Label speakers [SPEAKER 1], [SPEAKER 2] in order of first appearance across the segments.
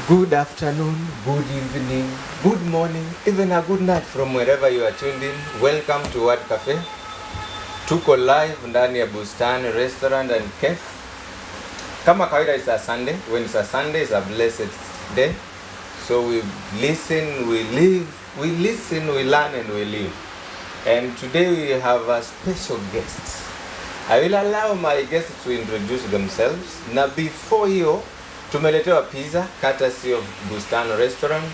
[SPEAKER 1] Good afternoon, good evening, good morning, even a good night from wherever you are tuned in. Welcome to Word Cafe. Tuko live ndani ya Bustani Restaurant and Cafe. Kama kawaida, it's a Sunday. When it's a Sunday, it's a blessed day. So we listen, we live, we listen, we learn, and we live. And today we have a special guest. I will allow my guests to introduce themselves. Na before you, tumeletewa pizza courtesy of Bustani Restaurant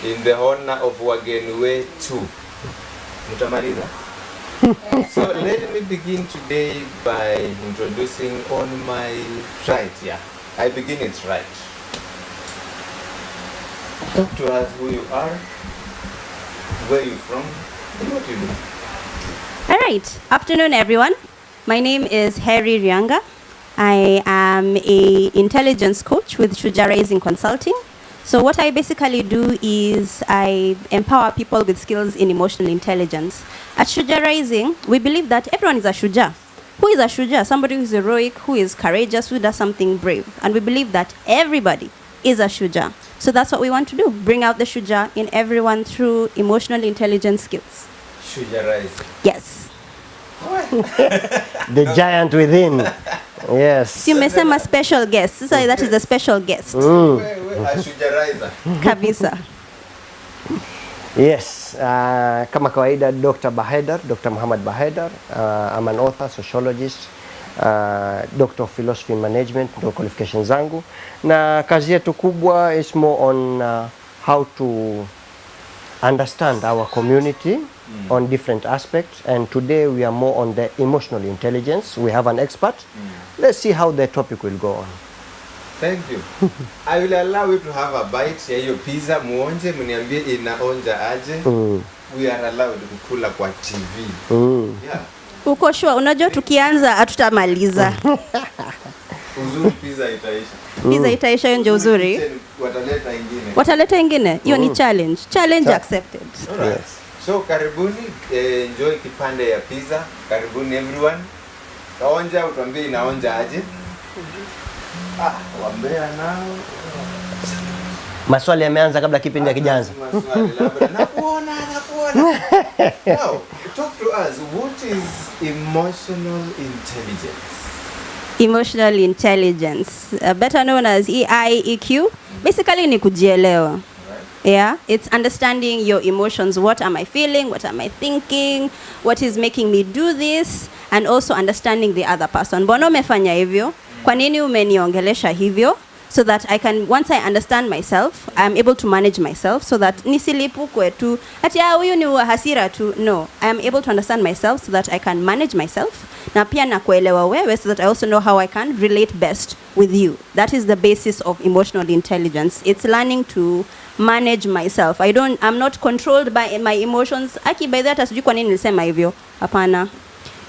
[SPEAKER 1] in the honor of wageni wetu. Mutamaliza. So let me begin today by introducing on my right. Yeah, I begin it right. Talk to us who you are, where you from, and what you do.
[SPEAKER 2] All right. Afternoon, everyone. My name is Heri Ryanga. I am a intelligence coach with Shujaa Rising Consulting. So what I basically do is I empower people with skills in emotional intelligence. At Shujaa Rising, we believe that everyone is a Shujaa. Who is a Shujaa? Somebody who is heroic, who is courageous, who does something brave. And we believe that everybody is a Shujaa. So that's what we want to do, bring out the Shujaa in everyone through emotional intelligence skills.
[SPEAKER 1] Shujaa Rising.
[SPEAKER 2] Yes.
[SPEAKER 3] The giant within. Yes.
[SPEAKER 2] You may say my special guest. So that is the special guest.
[SPEAKER 1] Shujaa Rising.
[SPEAKER 2] Kabisa.
[SPEAKER 3] Yes. Kama kawaida, Dr. Muhammad Bahedar. I'm an author, sociologist, Doctor of Philosophy and Management, ndo qualifications zangu. Na kazi yetu kubwa is more on how to understand our community on different aspects, and today we are more on the emotional intelligence. We have an expert. Let's see how the topic will go on.
[SPEAKER 1] Thank you. I will allow you to have a bite ya hiyo pizza, muonje, mniambie inaonja aje. We are allowed kukula kwa TV. Yeah.
[SPEAKER 2] Uko sure? Unajua tukianza hatutamaliza.
[SPEAKER 1] Uzuri pizza itaisha.
[SPEAKER 2] Pizza itaisha, ndio uzuri. Wataleta ingine. Hiyo ni challenge. Challenge accepted.
[SPEAKER 1] Alright. Yes. So karibuni, enjoy kipande ya pizza. Karibuni everyone. Kaonja, utuambie inaonja aje. Wambea nao.
[SPEAKER 3] Maswali yameanza kabla kipindi hakijaanza.
[SPEAKER 1] Maswali labda nakuona. Now, talk to us. What is emotional intelligence?
[SPEAKER 2] Emotional intelligence, better known as EIEQ, basically ni kujielewa. Yeah, it's understanding your emotions. What am I feeling? What am I thinking? What is making me do this? And also understanding the other person. Mbona umefanya hivyo? Kwa nini umeniongelesha hivyo? So that I can, once I understand myself, I'm able to manage myself, so that nisilipukwe tu ati huyu ni hasira tu. No, I am able to understand myself so that I can manage myself. Na pia nakuelewa wewe, so that I also know how I can relate best with you. That is the basis of emotional intelligence. It's learning to manage myself. I'm not controlled by my emotions. Aki by that asijui kwa nini nilisema hivyo. Hapana.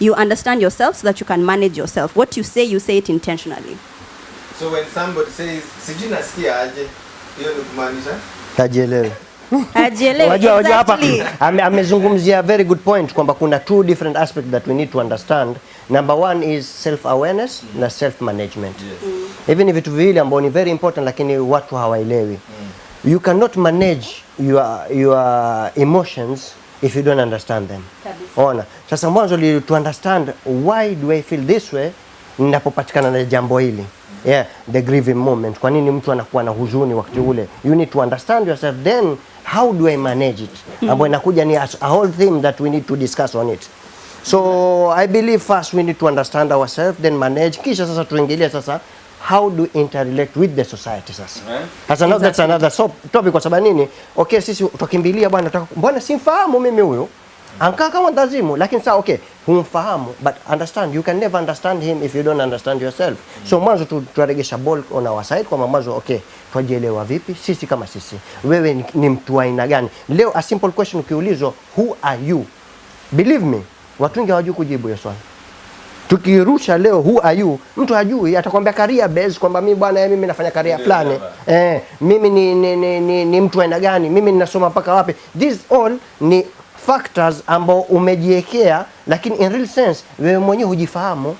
[SPEAKER 2] You understand yourself so that you can manage yourself. What you say it intentionally.
[SPEAKER 1] So when somebody says sijui nasikia aje, hiyo ni kumaanisha
[SPEAKER 3] Hajielewi.
[SPEAKER 2] Hajielewi.
[SPEAKER 3] Hapa amezungumzia very good point kwamba kuna two different aspects that we need to understand. Number one is self awareness na self management. Yes. Hivi ni vitu viwili ambavyo ni very important, lakini watu hawaelewi. You cannot manage your emotions if you don't understand them. Ona. Sasa mwanzo to understand why do I feel this way ninapopatikana na jambo hili. Yeah, the grieving moment. Kwa nini mtu anakuwa na huzuni wakati ule? You need to understand yourself, then how do I manage it? Ambapo inakuja ni a whole theme that we need to discuss on it. So I believe first we need to understand ourselves, then manage, kisha sasa tuingilie sasa how do interrelate with the society sasa. Sasa now that's another topic. Kwa sababu nini? Okay, sisi tukimbilia bwana, mbona simfahamu mimi huyo? Ankaa kama ndazimu, lakini sasa okay, humfahamu, but understand, you can never understand him if you don't understand yourself. So mwanzo tuaregesha ball on our side kwa mwanzo, okay, tujielewa vipi sisi kama sisi. Wewe ni mtu wa aina gani? Leo a simple question ukiulizwa, who are you? Believe me, watu wengi hawajui kujibu hiyo swali. Tukirusha leo who are you, mtu hajui, atakwambia career base kwamba mimi bwana mimi nafanya career fulani. Mimi ni mtu aina gani? Mimi ninasoma mpaka wapi? These all ni factors ambao umejiwekea, lakini in real sense wewe mwenyewe hujifahamu.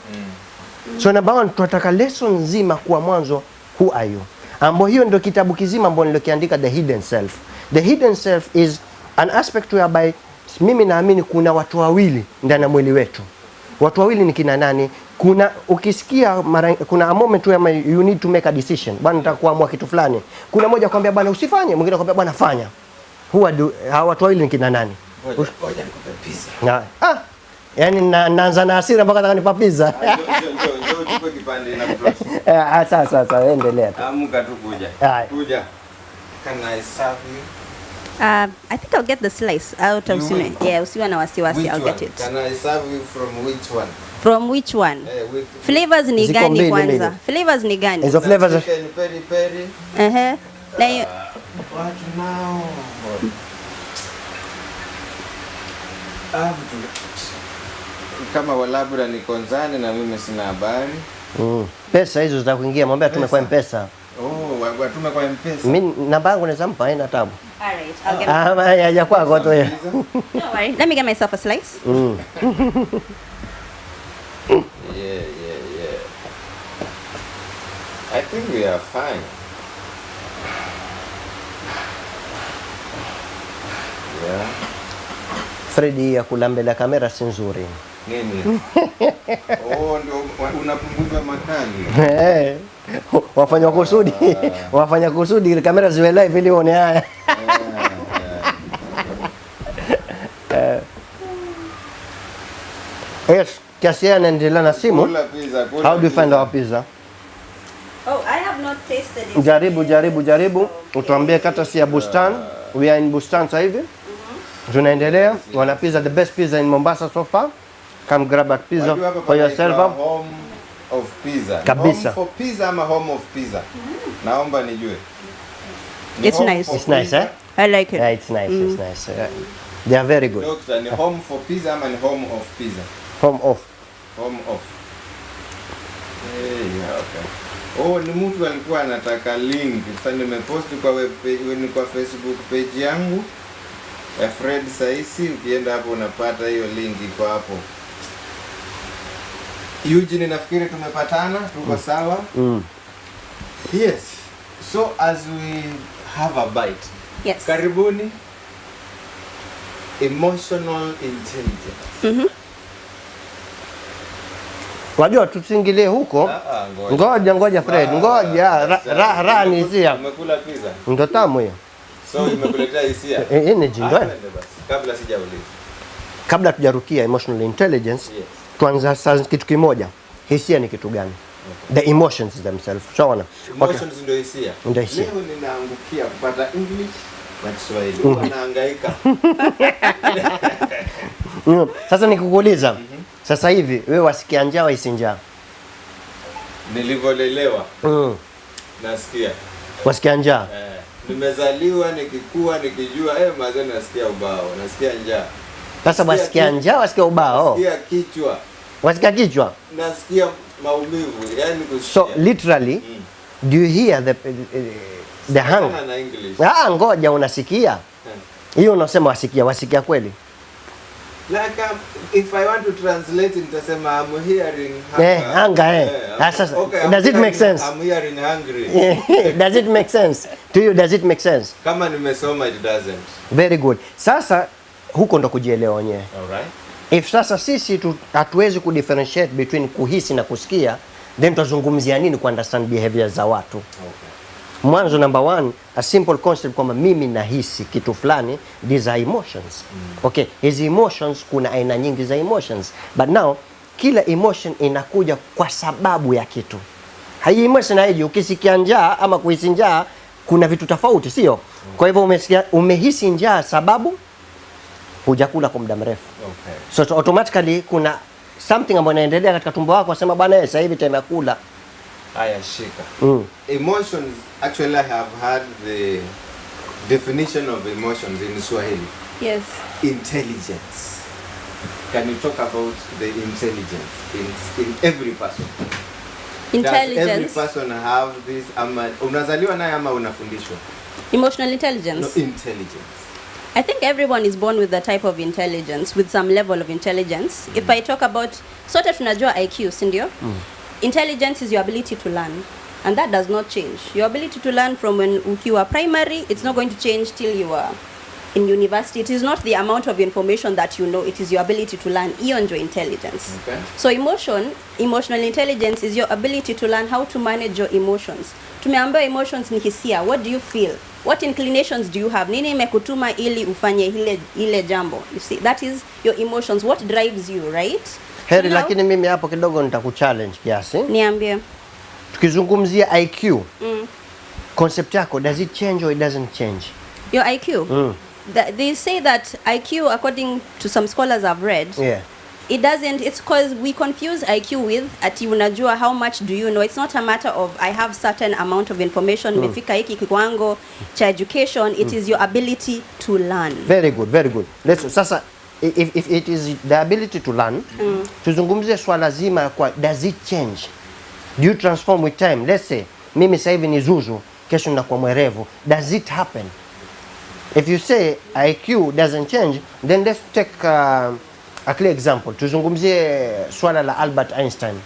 [SPEAKER 3] So number one, tunataka lesson nzima kwa mwanzo who are you, ambao hiyo ndio kitabu kizima ambao nilokiandika The Hidden Self. The Hidden Self is an aspect whereby mimi naamini kuna watu wawili ndani ya mwili wetu. Watu wawili ni kina nani? Kuna ukisikia kuna a moment where you need to make a decision. Bwana nataka kuamua kitu fulani. Kuna mmoja akwambia bwana usifanye, mwingine akwambia bwana fanya. Hao watu wawili ni kina nani?
[SPEAKER 1] Ngoja nikupe pizza.
[SPEAKER 3] Yaani naanza na hasira mpaka nataka nipa pizza.
[SPEAKER 1] Njoo chukue kipande na kutosha.
[SPEAKER 3] Sasa endelea tu.
[SPEAKER 1] Amka tu kuja. Kuja. Can I serve you?
[SPEAKER 2] I think I'll get the slice out of Sune. Yeah, usiwa na wasiwasi, I'll get it.
[SPEAKER 1] Can I serve you from which one?
[SPEAKER 2] From which one? Flavors ni gani kwanza? Flavors ni gani?
[SPEAKER 3] Hizo flavors
[SPEAKER 1] peri peri.
[SPEAKER 2] Na hiyo
[SPEAKER 1] what now? Kama walabda ni konzani na mimi sina habari.
[SPEAKER 3] Pesa hizo zitakuingia, mwambie atume kwa M-Pesa.
[SPEAKER 1] Watume kwa M-Pesa.
[SPEAKER 3] Mimi namba yangu naweza mpa, haina tabu.
[SPEAKER 2] All right, I'll get
[SPEAKER 3] ya kwako tu hiyo.
[SPEAKER 2] Don't worry. Let me get myself a slice.
[SPEAKER 1] Yeah. I think we are fine. Yeah.
[SPEAKER 3] Freddy ya kula mbele ya kamera si nzuri.
[SPEAKER 1] Nini? Ndio unapunguza makali.
[SPEAKER 3] Wafanya kusudi ile kamera ziwe live ili uone haya. Yes, kiasi anaendelea na simu. How do you find our pizza?
[SPEAKER 2] Oh, I have not tasted it.
[SPEAKER 3] Jaribu. Utuambie kata si ya Bustan. We are in Bustan sasa hivi. Tunaendelea. Wana pizza, the best pizza in Mombasa so far. Come grab a pizza for yourself.
[SPEAKER 1] Home of pizza.
[SPEAKER 3] Kabisa.
[SPEAKER 1] Home for pizza ama home of pizza? Naomba nijue.
[SPEAKER 2] It's nice.
[SPEAKER 3] It's nice, eh?
[SPEAKER 2] I like it.
[SPEAKER 3] Yeah, it's nice. They are very good.
[SPEAKER 1] Doctor, ni home for pizza ama ni home of pizza?
[SPEAKER 3] Home of.
[SPEAKER 1] Okay. Ni mtu alikuwa anataka link. Sasa nimepost kwa kwa Facebook page yangu ya Fred Saisi, ukienda hapo unapata hiyo link iko hapo. Eugene, nafikiri tumepatana, tuko sawa? Yes. So as we have a bite.
[SPEAKER 2] Yes.
[SPEAKER 1] Karibuni. Emotional intelligence.
[SPEAKER 3] Wajua tusingilie huko. Ngoja Fred, ngoja. Raha ni hisia.
[SPEAKER 1] Umekula pizza?
[SPEAKER 3] Ndio tamu hiyo.
[SPEAKER 1] So imekuletea hisia.
[SPEAKER 3] Energy ndio.
[SPEAKER 1] Kabla sijauliza.
[SPEAKER 3] Kabla tujarukia emotional intelligence, tuanza sasa kitu kimoja. Hisia ni kitu gani? The emotions themselves. Sawa.
[SPEAKER 1] Emotions ndio hisia.
[SPEAKER 3] Ndio hisia.
[SPEAKER 1] Leo ninaangukia kupata English na Kiswahili. Nahangaika.
[SPEAKER 3] Sasa nikukuuliza. Sasa hivi wewe wasikia njaa au njaa?
[SPEAKER 1] Nilivyolelewa. Nasikia.
[SPEAKER 3] Wasikia njaa?
[SPEAKER 1] Nimezaliwa nikikua nikijua mazee nasikia ubao, nasikia njaa.
[SPEAKER 3] Sasa wasikia njaa, wasikia ubao.
[SPEAKER 1] Nasikia kichwa.
[SPEAKER 3] Wasikia kichwa?
[SPEAKER 1] Nasikia maumivu, yani kusikia.
[SPEAKER 3] So literally do you hear the hunger?
[SPEAKER 1] Na English.
[SPEAKER 3] Ngoja unasikia. Hiyo unasema wasikia kweli?
[SPEAKER 1] Like if I want to translate nitasema I'm hearing
[SPEAKER 3] hunger. Sasa does it make sense?
[SPEAKER 1] I'm hearing hungry.
[SPEAKER 3] Does it make sense? To you does it make sense?
[SPEAKER 1] Kama nimesoma it doesn't.
[SPEAKER 3] Very good. Sasa huko ndo kujielewa wenyewe.
[SPEAKER 1] Alright.
[SPEAKER 3] If sasa sisi hatuwezi kudifferentiate between kuhisi na kusikia, then tutazungumzia nini ku understand behavior za watu?
[SPEAKER 1] Okay.
[SPEAKER 3] Mwanzo number one, a simple concept kwamba mimi nahisi kitu fulani, these are emotions. Okay, hizi emotions kuna aina nyingi za emotions. But now, kila emotion inakuja kwa sababu ya kitu. Hii emotion haiji, ukisikia njaa ama kuhisi njaa, kuna vitu tofauti, sio? Kwa hivyo umehisi njaa sababu hujakula kwa muda mrefu.
[SPEAKER 1] Okay.
[SPEAKER 3] So automatically kuna something ambayo inaendelea katika tumbo wako, wasema bwana sasa hivi time ya kula.
[SPEAKER 1] Aya, shika. Emotions, actually I have had the definition of emotions in Swahili.
[SPEAKER 2] Yes.
[SPEAKER 1] Intelligence. Can you talk about the intelligence in every person?
[SPEAKER 2] Intelligence.
[SPEAKER 1] Does every person have this? Unazaliwa naye ama unafundishwa?
[SPEAKER 2] Emotional intelligence.
[SPEAKER 1] No, intelligence.
[SPEAKER 2] I think everyone is born with a type of intelligence, with some level of intelligence. If I talk about, sote tunajua IQ, si ndio? Intelligence is your ability to learn, and that does not change. Your ability to learn from when you are primary, it's not going to change till you are in university. It is not the amount of information that you know, it is your ability to learn. Hiyo ndio intelligence.
[SPEAKER 1] Okay.
[SPEAKER 2] So emotional intelligence is your ability to learn how to manage your emotions. Tumeambiwa emotions ni hisia. What do you feel? What inclinations do you have? Nini imekutuma ili ufanye ile jambo? You see, that is your emotions. What drives you, right?
[SPEAKER 3] Heri,
[SPEAKER 2] So
[SPEAKER 3] lakini mimi hapo kidogo nitakuchallenge kiasi.
[SPEAKER 2] Niambie.
[SPEAKER 3] Tukizungumzia IQ, concept yako, does it change or it doesn't change?
[SPEAKER 2] Your IQ? They say that IQ, according to some scholars I've read,
[SPEAKER 3] Yeah.
[SPEAKER 2] it doesn't. It's because we confuse IQ with ati unajua how much do you know. It's not a matter of I have certain amount of information, nimefika hiki kiwango cha education. It is your ability to learn.
[SPEAKER 3] Very good, very good. Sasa if it is the ability to learn, tuzungumzie swala zima kwa does it change? Do you transform with time? Let's say mimi sasa hivi ni zuzu, kesho nakuwa mwerevu. Does it happen? If you say IQ doesn't change, then let's take a clear example. Tuzungumzie swala la Albert Einstein,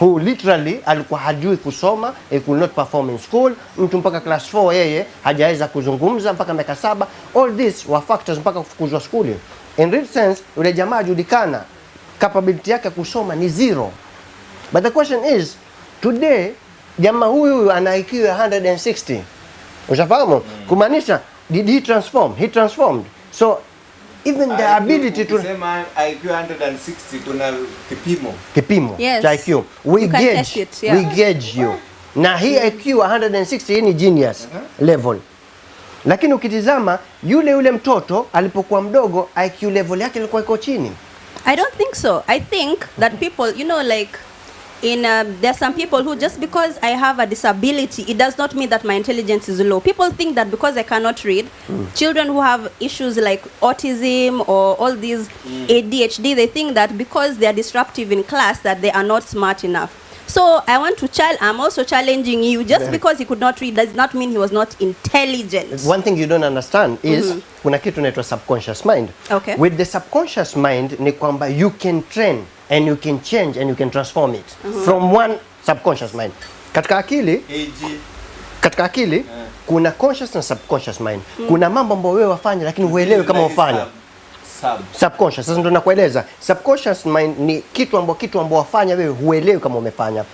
[SPEAKER 3] who literally alikuwa hajui kusoma, he could not perform in school, mtu mpaka class 4 yeye hajaweza kuzungumza mpaka miaka 7. All these were factors mpaka kufukuzwa skuli. In real sense, yule jamaa ajulikana capability yake kusoma ni zero. But the question is, today jamaa huyu ana IQ 160. Ushafahamu? Kumaanisha did he transform? He transformed. So even the ability to
[SPEAKER 1] sema IQ 160 kuna kipimo
[SPEAKER 2] Yes.
[SPEAKER 3] cha IQ. We
[SPEAKER 2] You can
[SPEAKER 3] gauge
[SPEAKER 2] test it, yeah.
[SPEAKER 3] we gauge you. Na hii IQ 160 ni genius level. Lakini ukitizama yule mtoto alipokuwa mdogo IQ level yake ilikuwa iko chini.
[SPEAKER 2] I don't think so. I think that people, you know, like there are some people who just because I have a disability, it does not mean that my intelligence is low. People think that because I cannot read, children who have issues like autism or all these ADHD, they think that because they are disruptive in class that they are not smart enough. So I'm also challenging you. Just because he could not read does not mean he was not intelligent.
[SPEAKER 3] One thing you don't understand is kuna kitu inaitwa subconscious mind.
[SPEAKER 2] Okay.
[SPEAKER 3] With the subconscious mind ni kwamba you can train and you can change and you can transform it from one subconscious mind. Katika akili kuna conscious na subconscious mind. Kuna mambo ambayo wewe wafanya lakini huelewi kama wafanya. Subconscious. Sasa ndo nakueleza. Subconscious mind ni kitu ambacho wafanya wewe huelewi kama umefanya.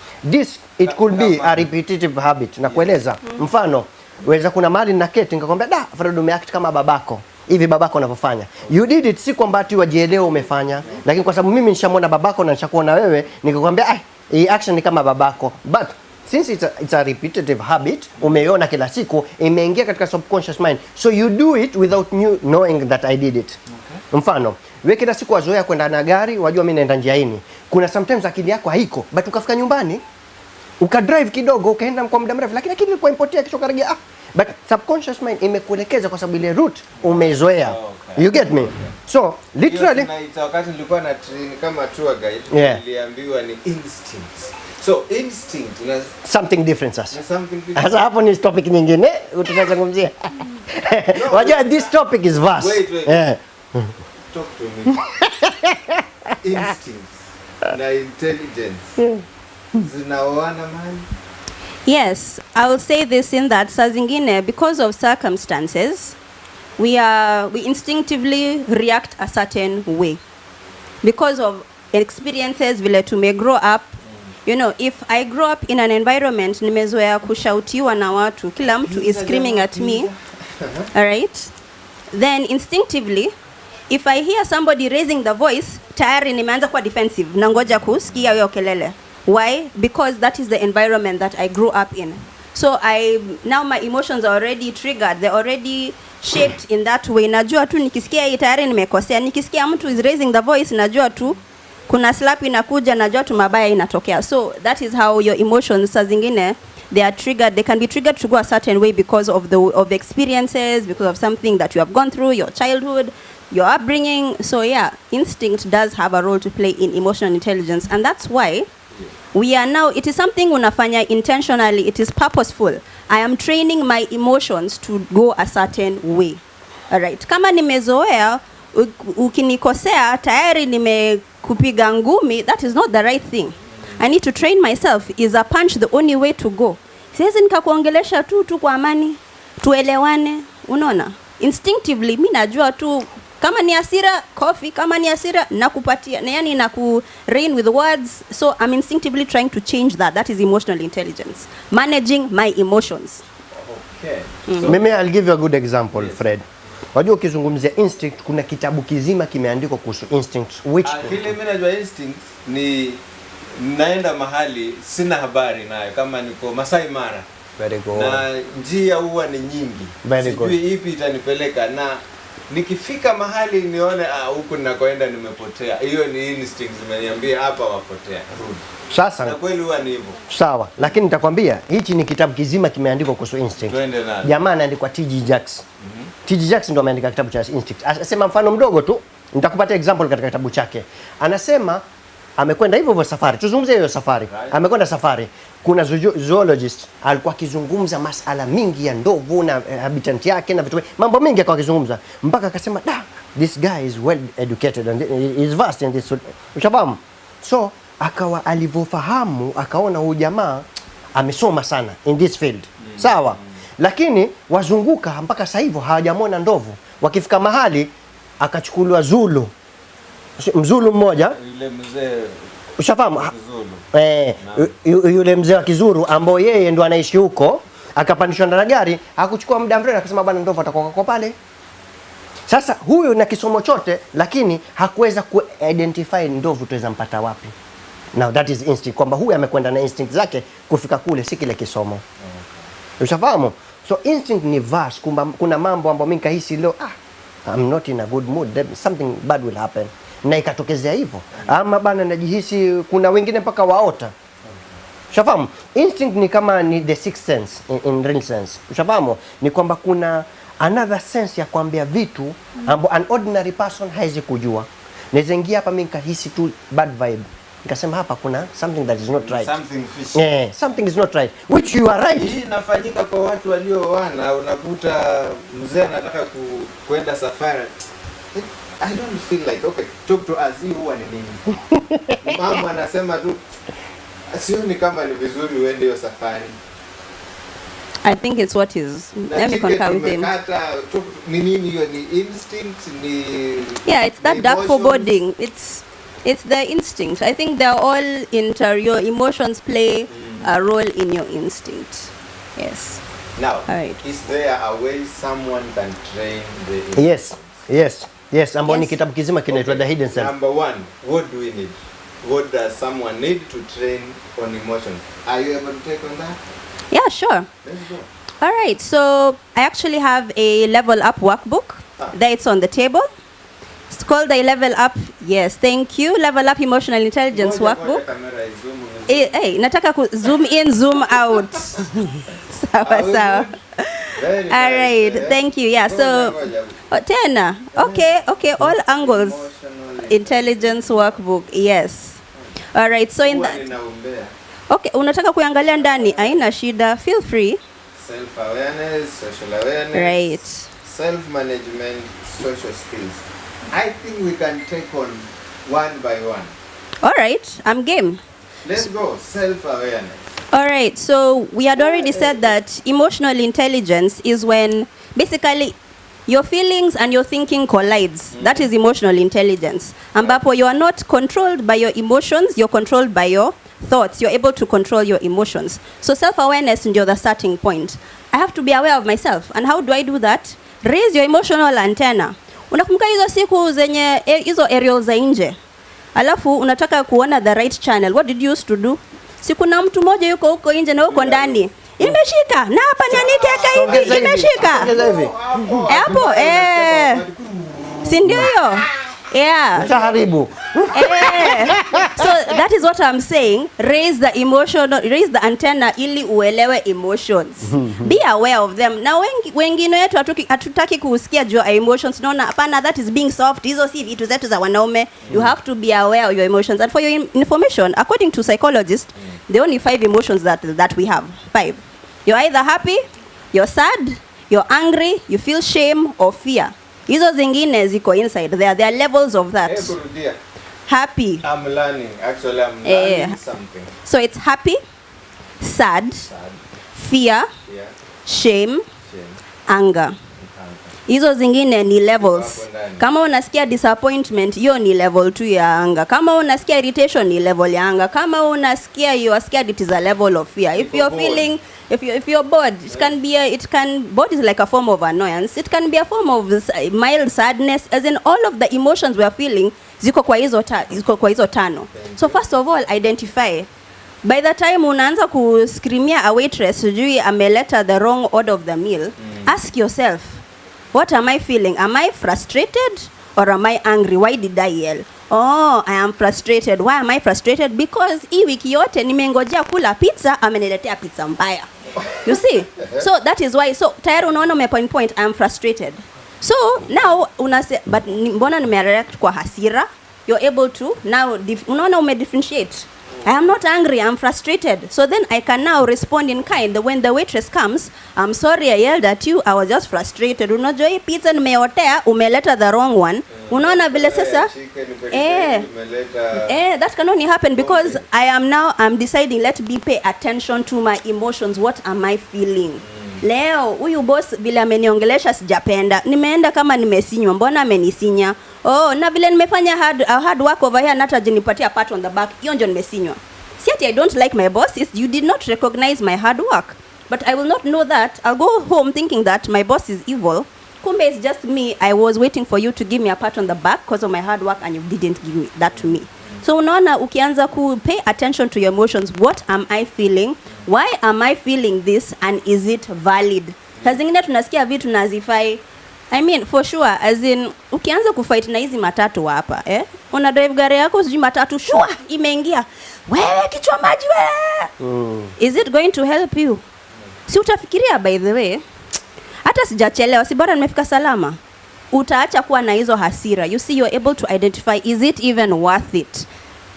[SPEAKER 3] It could be a repetitive habit. Nakueleza. Mfano, weza kuna mahali na keti nikakwambia Fred umeact kama babako. Hivi babako anavyofanya. You did it si kwamba ati wajielewa umefanya, lakini kwa sababu mimi nishamwona babako na nishakuona wewe, nikakwambia hii action ni kama babako. But since it's a repetitive habit, umeiona kila siku, imeingia katika subconscious mind. So you do it without you knowing that I did it. Okay. Mfano, wewe kila siku wazoea kwenda na gari, wajua mimi naenda njiani. Kuna sometimes akili yako haiko, but ukafika nyumbani, ukadrive kidogo, ukaenda kwa muda mrefu, lakini akili ilikuwa ipotea kisha karejea. But subconscious mind imekuelekeza kwa sababu ile route umeizoea. Okay. You get me? Okay. So literally
[SPEAKER 1] wakati nilikuwa na train kama tour guide, niliambiwa ni instinct. So instinct is
[SPEAKER 3] something different sasa.
[SPEAKER 1] Something different.
[SPEAKER 3] Sasa hapo ni topic nyingine utazungumzia. Wajua this topic is vast.
[SPEAKER 1] Wait. Talk to me. Instinct na intelligence. Zinaoana man.
[SPEAKER 2] Yes, I will say this in that saa zingine because of circumstances we instinctively react a certain way because of experiences vile tume grow up. You know, if I grow up in an environment nimezoea kushautiwa na watu, kila mtu is screaming at me, all right, then instinctively if I hear somebody raising the voice tayari nimeanza kuwa defensive, nangoja kusikia hiyo kelele. Why? Because that is the environment that I grew up in. So now my emotions are already triggered. They're already shaped in that way. Najua tu nikisikia hii tayari nimekosea. Nikisikia mtu is raising the voice, najua tu kuna slap inakuja, najua tu mabaya inatokea. So that is how your emotions saa zingine they are triggered. They can be triggered to go a certain way because of the experiences, because of something that you have gone through, your childhood, your upbringing. So yeah, instinct does have a role to play in emotional intelligence, and that's why we are now, it is something unafanya intentionally, it is purposeful. I am training my emotions to go a certain way. Alright, kama nimezoea ukinikosea tayari nimekupiga ngumi, that is not the right thing. I need to train myself. Is a punch the only way to go? Siwezi nikakuongelesha tu kwa amani, tuelewane, unaona? Instinctively mimi najua tu kama ni hasira coffee, kama ni hasira nakupatia, yani naku rain with words. So I'm instinctively trying to change that. That is emotional intelligence, managing my emotions.
[SPEAKER 1] Okay.
[SPEAKER 3] Mimi I'll give you a good example, yes. Fred. Wajua ukizungumzia instinct kuna kitabu kizima kimeandikwa kuhusu instinct which
[SPEAKER 1] kile mimi najua instinct ni naenda mahali sina habari nayo, kama niko Masai Mara.
[SPEAKER 3] Very good.
[SPEAKER 1] Na njia huwa ni nyingi.
[SPEAKER 3] Very good.
[SPEAKER 1] Sijui ipi itanipeleka, na nikifika mahali nione huku ninakoenda nimepotea. Hiyo ni instinct zimeniambia hapa wapotea. Rudi.
[SPEAKER 3] Sasa
[SPEAKER 1] na kweli huwa ni hivyo.
[SPEAKER 3] Sawa, lakini nitakwambia hichi ni kitabu kizima kimeandikwa kuhusu instinct. Jamaa anaandikwa T.G. Jacks. T.G. Jacks ndo ameandika kitabu cha instinct. Anasema mfano mdogo tu, nitakupatia example katika kitabu chake. Anasema amekwenda hivyo safari. Tuzungumzie hiyo safari. Right. Amekwenda safari. Kuna zoologist alikuwa akizungumza masala mingi ya ndovu na habitat yake na vitu mambo mengi akawa akizungumza mpaka akasema this guy is well educated and is vast in this. Ushafahamu? So akawa alivyofahamu akaona huyu jamaa amesoma sana in this field. Sawa? Lakini wazunguka mpaka sasa hivyo hawajamwona ndovu. Wakifika mahali akachukuliwa Zulu. Mzulu mmoja
[SPEAKER 1] yule mzee,
[SPEAKER 3] ushafahamu? Yule mzee wa Kizuru ambao yeye ndo anaishi huko, akapandishwa ndani ya gari, hakuchukua muda mrefu akasema bwana ndovu atakuwa kwa pale. Sasa huyu na kisomo chote lakini hakuweza ku-identify ndovu tuweza mpata wapi. Now that is instinct, kwamba huyu amekwenda na instinct zake kufika kule, si kile kisomo. Ushafahamu? So instinct ni vast. Kuna mambo ambayo mimi kahisi leo I'm not in a good mood, something bad will happen, na ikatokezea hivyo. Ama bana najihisi, kuna wengine mpaka waota. Ushafahamu? Instinct ni kama ni the sixth sense in real sense. Ushafahamu? Ni kwamba kuna another sense ya kuambia vitu ambapo an ordinary person haizi kujua. Naweza ingia hapa mimi nikahisi tu bad vibe, nikasema hapa kuna something that is not right,
[SPEAKER 1] something fishy.
[SPEAKER 3] Something is not right, which you are right.
[SPEAKER 1] Hii inafanyika kwa watu walioana. Unakuta mzee anataka kwenda safari, I don't feel like talk to us. Hii huwa ni nini? Mama anasema tu sioni kama ni vizuri uende hiyo safari.
[SPEAKER 2] I think it's what is. Let me concur with him. Yeah, it's that dark foreboding. It's the instinct. I think they're all your emotions play a role in your instinct. Yes.
[SPEAKER 1] Now,
[SPEAKER 2] right.
[SPEAKER 1] Is there a way someone can train the instinct?
[SPEAKER 3] Yes. Ambao ni kitabu kizima kinaitwa The Hidden Self.
[SPEAKER 1] Number one, what do we need? What does someone need to train on emotions? Are you able to take on that?
[SPEAKER 2] Yeah, sure.
[SPEAKER 1] Let's go.
[SPEAKER 2] All right. So I actually have a level up workbook. There it's on the table. It's called the Level Up. Yes, thank you. Level Up Emotional Intelligence workbook. Hey, nataka ku zoom in, zoom out. Sawa. All right. Thank you. Yeah. So, tena. Okay. All angles. Intelligence workbook. Yes. All right. So in that. Okay. Unataka kuangalia ndani? Haina shida. Feel free.
[SPEAKER 1] Self-awareness, social awareness.
[SPEAKER 2] Right.
[SPEAKER 1] Self-management, social skills. I think we can take on one by one.
[SPEAKER 2] All right. I'm game.
[SPEAKER 1] Let's go. Self-awareness.
[SPEAKER 2] All right. So we had already said that emotional intelligence is when basically your feelings and your thinking collides. That is emotional intelligence. Ambapo you are not controlled by your emotions, you're controlled by your thoughts. You're able to control your emotions. So self-awareness is the starting point. I have to be aware of myself. And how do I do that? Raise your emotional antenna. Unakumbuka hizo siku zenye hizo aerial za nje, alafu unataka kuona the right channel. What did you used to do? Siku na mtu mmoja yuko huko nje na huko ndani, imeshika na hapa nani keka hivi imeshika hapo si ndio hiyo? Yeah.
[SPEAKER 3] Utaharibu.
[SPEAKER 2] So that is what I'm saying. Raise the antenna ili uelewe emotions. Be aware of them. Na wengine wetu hatutaki kusikia juu ya emotions. Naona hapana, that is being soft. Hizo si vitu zetu za wanaume. You have to be aware of your emotions. And for your information, according to psychologists, there are only 5 emotions that we have. 5. You're either happy, you're sad, you're angry, you feel shame or fear. Hizo zingine ziko inside there. There are levels of that. Happy.
[SPEAKER 1] I'm learning. Actually, I'm learning something.
[SPEAKER 2] So it's happy, sad, fear, shame, anger. Hizo zingine ni levels. Kama unasikia disappointment, hiyo ni level 2 ya anger. Kama unasikia irritation, ni level ya anger. Kama unasikia you are scared, it is a level of fear. If you're feeling, if you're bored, bored is like a form of annoyance. It can be a form of mild sadness, as in all of the emotions we are feeling ziko kwa hizo tano. So first of all, identify. By the time unaanza kuscreamia a waitress sijui ameleta the wrong order of the meal, ask yourself, what am I feeling? Am I frustrated or am I angry? Why did I yell? Oh, I am frustrated. Why am I frustrated? Because hii wiki yote nimengojea kula pizza, ameniletea pizza mbaya. You see? So that is why. So tayari unaona point, I am frustrated. So now but mbona nimereact kwa hasira? You're able to now unaona differentiate. I am not angry, I'm frustrated. So then I can now respond in kind. When the waitress comes, I'm sorry I yelled at you, I was just frustrated. Unajua hii pizza nimeotea, umeleta the wrong one. Unaona vile sasa? That can only happen because I'm deciding, let me pay attention to my emotions. What am I feeling? Leo huyu boss vile ameniongelesha sijapenda. Nimeenda kama nimesinywa, mbona amenisinya? Oh, na vile nimefanya hard work over here, nata jinipatia pat on the back. Hiyo ndio nimesinywa. Si ati I don't like my boss, is you did not recognize my hard work. But I will not know that. I'll go home thinking that my boss is evil. Kumbe it's just me. I was waiting for you to give me a pat on the back because of my hard work and you didn't give that to me. So unaona ukianza ku pay attention to your emotions. What am I feeling? Why am I feeling this and is it valid? Kazi zingine tunasikia vitu nazifai. I mean for sure, as in ukianza kufight na hizi matatu hapa, una drive gari yako sijui matatu shua imeingia. Wewe kichwa maji wewe. Is it going to help you? Si utafikiria by the way, hata sijachelewa, si bora nimefika salama. Utaacha kuwa na hizo hasira. You see, you're able to identify, is it even worth it?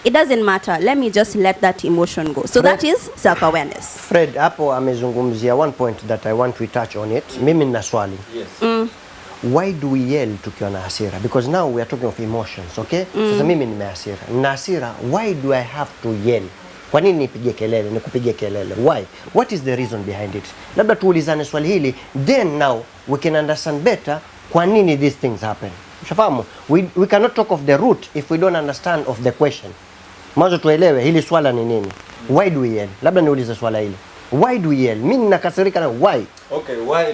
[SPEAKER 2] It doesn't matter. Let me just let that emotion go. So that is self-awareness.
[SPEAKER 3] Fred, hapo amezungumzia one point that I want to touch on it. Mimi nina swali.
[SPEAKER 1] Yes.
[SPEAKER 3] Why do we yell tukiwa na hasira? Because now we are talking of emotions, okay? Sasa mimi nimehasira. Nina hasira, why do I have to yell? Kwa nini nipige kelele? Nikupige kelele. Why? What is the reason behind it? Labda tuulizane swali hili, then now we can understand better kwa nini these things happen. Ushafahamu? We cannot talk of the root if we don't understand of the question. Mwanzo tuelewe hili swala ni nini. Why do we yell? Labda niulize swala hili. Why do we yell? Mimi nakasirika na why?
[SPEAKER 1] Okay, why?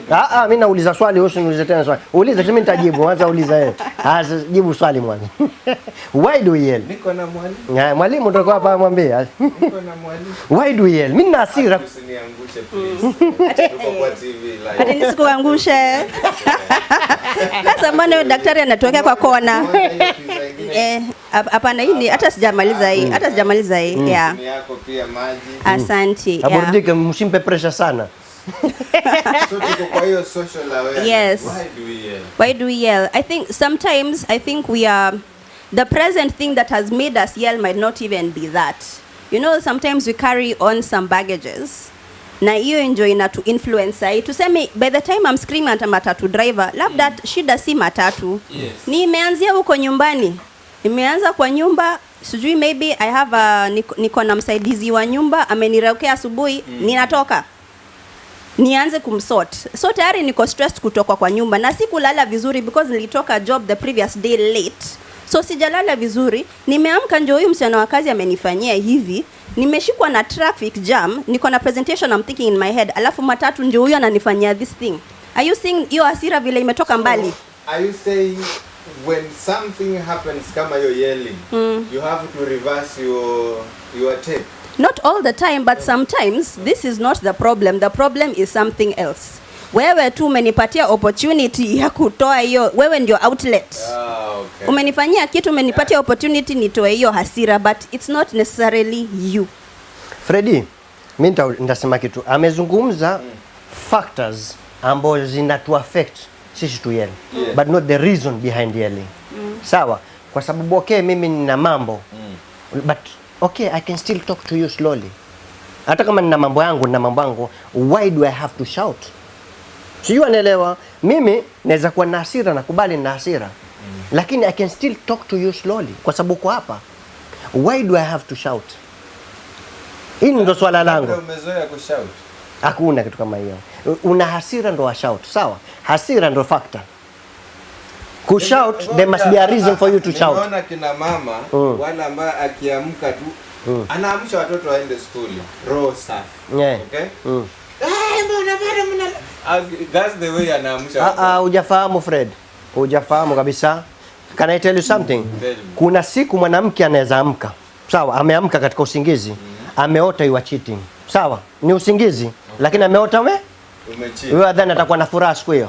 [SPEAKER 3] Mimi nauliza swali, wewe uniulize tena swali. Uliza mimi nitajibu, kwanza uliza yeye. Jibu swali mwanzo. Why do we yell?
[SPEAKER 1] Niko na mwalimu.
[SPEAKER 3] Mwalimu ndio hapa mwambie.
[SPEAKER 1] Niko na mwalimu.
[SPEAKER 3] Why do we yell? Mimi na hasira.
[SPEAKER 1] Usiniangushe please. Tuko kwa TV live.
[SPEAKER 2] Hata nisikuangushe. Sasa mbona daktari anatuweka kwa kona? Hapana, hii hata sijamaliza hii. Yeah.
[SPEAKER 1] Yako pia maji.
[SPEAKER 2] Asante.
[SPEAKER 3] Aburudike, msimpe pressure sana.
[SPEAKER 1] So tuko kwa hiyo social awareness.
[SPEAKER 2] Yes.
[SPEAKER 1] Why do we yell?
[SPEAKER 2] I think we are the present thing that has made us yell might not even be that. You know, sometimes we carry on some baggages. Na hiyo enjoy na to influence. Tuseme by the time I'm screaming at a matatu driver, labda shida si matatu.
[SPEAKER 1] Yes.
[SPEAKER 2] Nimeanzia huko nyumbani. Nimeanza kwa nyumba, sijui maybe I have niko na msaidizi wa nyumba ameniraukea asubuhi, ninatoka. Nianze kumsort. So tayari niko stressed kutoka kwa nyumba na sikulala vizuri because nilitoka job the previous day late. So sijalala vizuri, nimeamka ndio huyu msichana wa kazi amenifanyia hivi. Nimeshikwa na traffic jam, niko na presentation I'm thinking in my head. Alafu matatu ndio huyu ananifanyia this thing. Are you seeing hiyo hasira vile imetoka mbali?
[SPEAKER 1] Are you saying when something happens kama you're yelling, you have to reverse your take?
[SPEAKER 2] Not all the time, but sometimes this is not the problem. The problem is something else. Wewe tu umenipatia opportunity ya kutoa hiyo, wewe ndio outlet.
[SPEAKER 1] Okay.
[SPEAKER 2] Umenifanyia kitu, umenipatia opportunity nitoe hiyo hasira, but it's not necessarily you.
[SPEAKER 3] Freddy, mimi nitasema kitu. Amezungumza factors ambazo zinatu affect sisi tu yell. But not the reason behind yelling. Sawa? Kwa sababu okay, mimi nina mambo. But okay, I can still talk to you slowly. Hata kama nina mambo yangu, why do I have to shout? Sijui anaelewa. Mimi naweza kuwa na hasira, nakubali na hasira. Lakini I can still talk to you slowly kwa sababu uko hapa. Why do I have to shout? Hili ndo swala langu.
[SPEAKER 1] Umezoea kushout?
[SPEAKER 3] Hakuna kitu kama hiyo. Una hasira ndo wa shout, sawa? Hasira ndo factor. Kushout, there must be a reason for you to shout.
[SPEAKER 1] Unaona kina mama wale ambao akiamka tu anaamsha watoto waende shule. Roho safi.
[SPEAKER 3] Yeah.
[SPEAKER 1] Okay? Mbona bado mna that's the way anaamsha.
[SPEAKER 3] Hujafahamu Fred. Hujafahamu kabisa. Can I tell you something? Kuna siku mwanamke anaweza amka. Sawa, ameamka katika usingizi. Ameota you are cheating. Sawa, ni usingizi, lakini ameota
[SPEAKER 1] umecheat.
[SPEAKER 3] Wewe adhani atakuwa na furaha siku hiyo?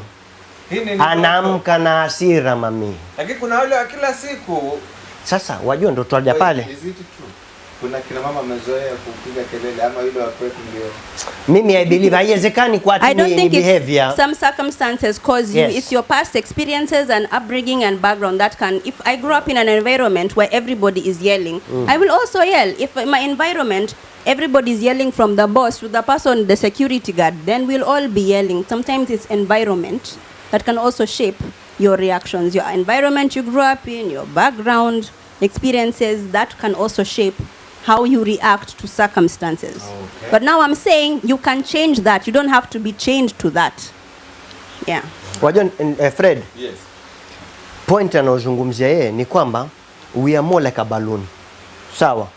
[SPEAKER 3] Anaamka na hasira mami.
[SPEAKER 1] Lakini kuna wale wa kila siku.
[SPEAKER 3] Sasa wajua ndo twaja pale.
[SPEAKER 1] Is it true? Kuna kina mama amezoea kupiga kelele ama yule wa kwetu ndio.
[SPEAKER 3] Mimi I believe haiwezekani kwa ati ni behavior.
[SPEAKER 2] Some circumstances cause you. It's your past experiences and upbringing and background that can. If I grew up in an environment where everybody is yelling, I will also yell. If my environment everybody is yelling from the boss to the person, the security guard, then we'll all be yelling. Sometimes it's environment that can also shape your reactions. Your environment you grew up in, your background, experiences, that can also shape how you react to circumstances. Okay. But now I'm saying you can change that. You don't have to be chained to that. Yeah.
[SPEAKER 3] Wajua Fred.
[SPEAKER 1] Yes.
[SPEAKER 3] Point anozungumzia yeye ni kwamba we are more like a balloon. Sawa.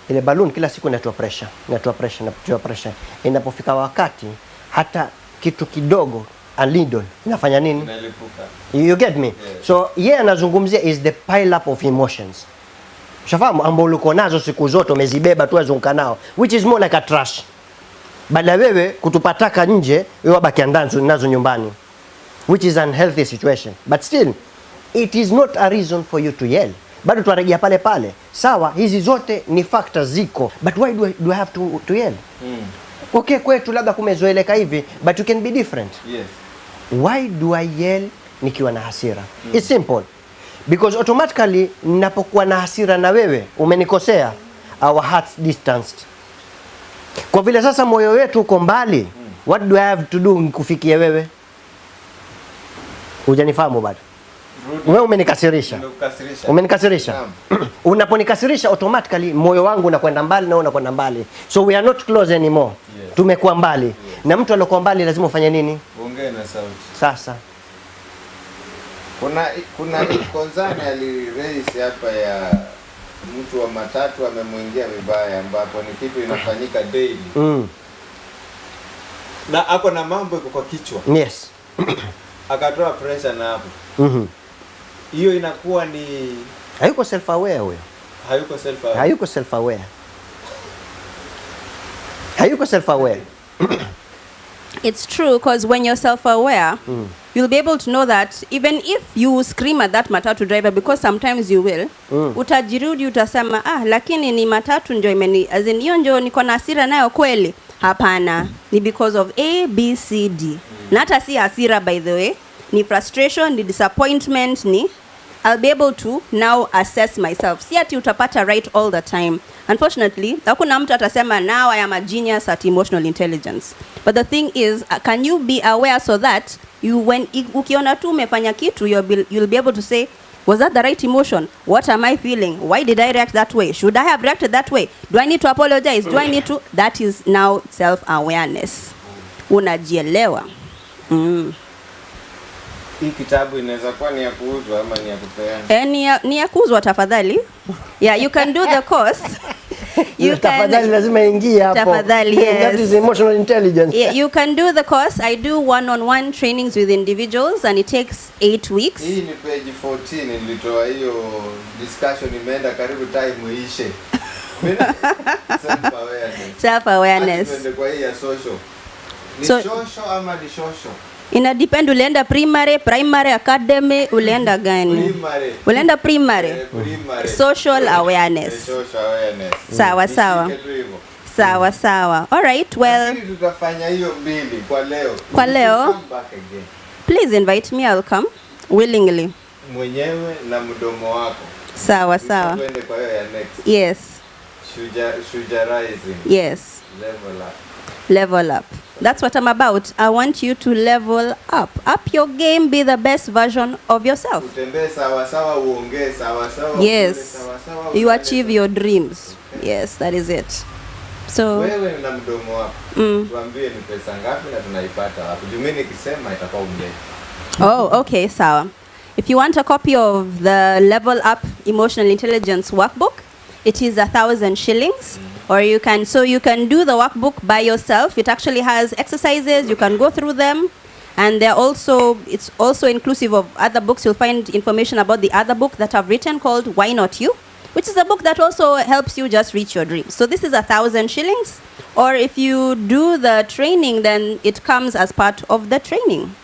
[SPEAKER 3] Ile balloon kila siku inatoa pressure. Inapofika wakati hata kitu kidogo a needle inafanya nini?
[SPEAKER 1] Inalipuka.
[SPEAKER 3] You get me?
[SPEAKER 1] Yes.
[SPEAKER 3] So yeye anazungumzia is the pile up of emotions. Shafahamu ambao uliko nazo siku zote umezibeba tu azunguka nao, which is more like a trash. Badala wewe kutupataka nje, wewe wabaki ndani nazo nyumbani, which is an unhealthy situation. But still it is not a reason for you to yell. Bado tuarejea pale pale. Sawa, hizi zote ni factors ziko. But why do I have to yell? Okay, kwetu labda kumezoeleka hivi, but you can be different.
[SPEAKER 1] Yes.
[SPEAKER 3] Why do I yell nikiwa na hasira? It's simple. Because automatically ninapokuwa na hasira na wewe umenikosea, our hearts distanced. Kwa vile sasa moyo wetu uko mbali, what do I have to do kufikia wewe? Hujanifahamu bado. Wewe umenikasirisha. Umenikasirisha. Unaponikasirisha automatically moyo wangu unakwenda mbali na unakwenda mbali. So we are not close anymore. Yes. Tumekuwa mbali. Yes. Na mtu aliyokuwa mbali lazima ufanye nini?
[SPEAKER 1] Ongea na sauti.
[SPEAKER 3] Sasa
[SPEAKER 1] kuna konzani aliraise hapa ya mtu wa matatu amemuingia vibaya, ambapo ni kitu inafanyika daily. Na ako na mambo iko kwa kichwa.
[SPEAKER 3] Yes.
[SPEAKER 1] Akatoa pressure na hapo. Hiyo inakuwa ni
[SPEAKER 3] hayuko self aware huyo. Hayuko self aware.
[SPEAKER 2] It's true, because when you're self-aware, you'll be able to know that even if you scream at that matatu driver, because sometimes you will, utajirudi utasema, lakini ni matatu ndio imeni, as in hiyo ndio niko na hasira nayo kweli. Hapana, ni because of A, B, C, D. Na hata si hasira, by the way, ni frustration, ni disappointment, ni I'll be able to now assess myself. Si ati utapata right all the time. Unfortunately, hakuna mtu atasema now I am a genius at emotional intelligence. But the thing is, can you be aware so that you, when ukiona tu umefanya kitu, you'll be able to say, was that the right emotion? What am I feeling? Why did I react that way? Should I have reacted that way? Do I need to apologize? Do I need to? That is now self-awareness. Unajielewa.
[SPEAKER 1] Hii kitabu inaweza kuwa ni ya kuuzwa ama ni ya kupeana?
[SPEAKER 2] Ni ya kuuzwa tafadhali. Yeah, you can do the course.
[SPEAKER 3] Tafadhali lazima ingie hapo.
[SPEAKER 2] Tafadhali, yes.
[SPEAKER 3] That is emotional intelligence.
[SPEAKER 2] Yeah, you can do the course. I do one-on-one trainings with individuals and it takes 8 weeks.
[SPEAKER 1] Hii ni page 14 nilitoa hiyo discussion, imeenda karibu time iishe.
[SPEAKER 2] Self-awareness.
[SPEAKER 1] Tuende kwa hii ya social. Ni social ama ni social?
[SPEAKER 2] Ina depend ulienda primary, academy, ulienda gani? Ulienda primary. Social awareness.
[SPEAKER 1] Social awareness.
[SPEAKER 2] Sawa sawa. Sawa sawa. All right, well.
[SPEAKER 1] Tutafanya hiyo mbili kwa leo.
[SPEAKER 2] Kwa leo. Please invite me, I'll come willingly.
[SPEAKER 1] Mwenyewe na mdomo wako.
[SPEAKER 2] Sawa sawa.
[SPEAKER 1] Tuende kwa hiyo ya next.
[SPEAKER 2] Yes.
[SPEAKER 1] Shujarizing.
[SPEAKER 2] Yes.
[SPEAKER 1] Level up.
[SPEAKER 2] Level up. That's what I'm about. I want you to level up. Up your game, be the best version of yourself.
[SPEAKER 1] Utembee sawa sawa, uongee sawa sawa.
[SPEAKER 2] Yes.
[SPEAKER 1] Sawa sawa,
[SPEAKER 2] you achieve your dreams. Okay. Yes, that is it. So
[SPEAKER 1] wewe na mdomo wako. Tuambie ni pesa ngapi na tunaipata wapi? Mimi nikisema itakuwa unje.
[SPEAKER 2] Oh, okay, sawa. If you want a copy of the Level Up Emotional Intelligence workbook, it is 1,000 shillings. Or you can do the workbook by yourself. It actually has exercises, you can go through them. And it's also inclusive of other books. You'll find information about the other book that I've written called Why Not You, which is a book that also helps you just reach your dreams. So this is 1,000 shillings. Or if you do the training, then it comes as part of the training.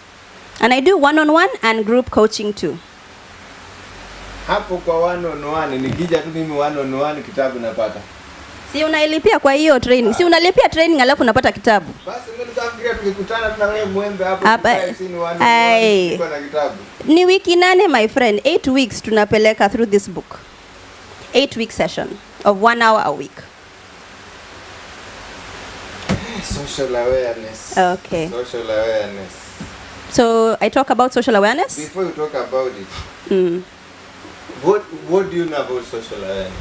[SPEAKER 2] And I do one-on-one and group coaching too.
[SPEAKER 1] Hapo kwa one-on-one, nikija tu mimi one-on-one kitabu napata.
[SPEAKER 2] Si unailipia kwa hiyo training. Si unalipia training alafu unapata kitabu.
[SPEAKER 1] Basi mimi nikafikiria tukikutana tuna wewe mwembe hapo sini one-on-one na kitabu.
[SPEAKER 2] Ni wiki 8 my friend, 8 weeks tunapeleka through this book. 8-week session of 1 hour a week.
[SPEAKER 1] Social awareness.
[SPEAKER 2] Okay.
[SPEAKER 1] Social awareness.
[SPEAKER 2] So I talk about social awareness.
[SPEAKER 1] Before you talk about it, what do you know about social awareness?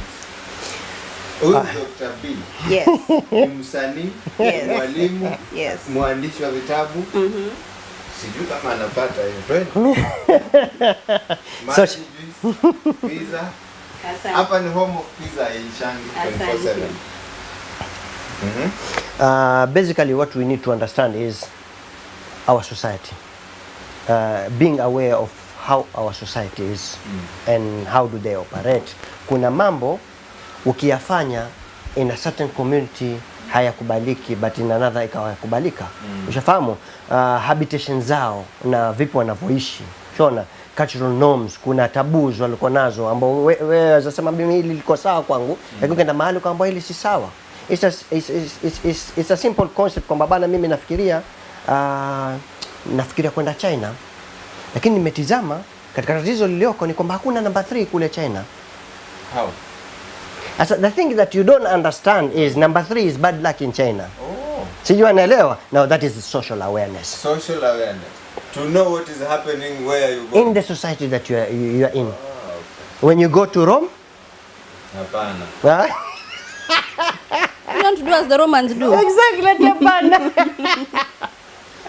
[SPEAKER 1] Dr. B.
[SPEAKER 2] Yes.
[SPEAKER 1] Msanii,
[SPEAKER 2] yes.
[SPEAKER 1] Mwalimu,
[SPEAKER 2] yes.
[SPEAKER 1] Mwandishi wa vitabu. Sijui kama anapata hiyo. Pizza. Hapa ni home of pizza in Shangi 24/7.
[SPEAKER 3] Basically what we need to understand is our society. Being aware of how our society is and how do they operate. Kuna mambo ukiyafanya in a certain community hayakubaliki but in another ikawa yakubalika. Ushafahamu habitation zao na vipi wanavyoishi. Unaona cultural norms, kuna taboos walikuwa nazo ambao wewe unasema mimi hili liko sawa kwangu, lakini ukienda mahali kwamba hili si sawa. It's a simple concept kwamba bana mimi nafikiria kwenda China, lakini nimetizama katika tatizo lilioko ni kwamba hakuna number 3 kule China.
[SPEAKER 1] How?
[SPEAKER 3] As the thing that you don't understand is number 3 is bad luck in China.
[SPEAKER 1] Oh.
[SPEAKER 3] Sijui anaelewa? Now that is social awareness.
[SPEAKER 1] Social awareness. To know what is happening where you go.
[SPEAKER 3] In the society that you are in.
[SPEAKER 1] Oh, okay.
[SPEAKER 3] When you go to Rome?
[SPEAKER 1] Hapana.
[SPEAKER 2] You don't do as the Romans do.
[SPEAKER 3] Exactly, hapana.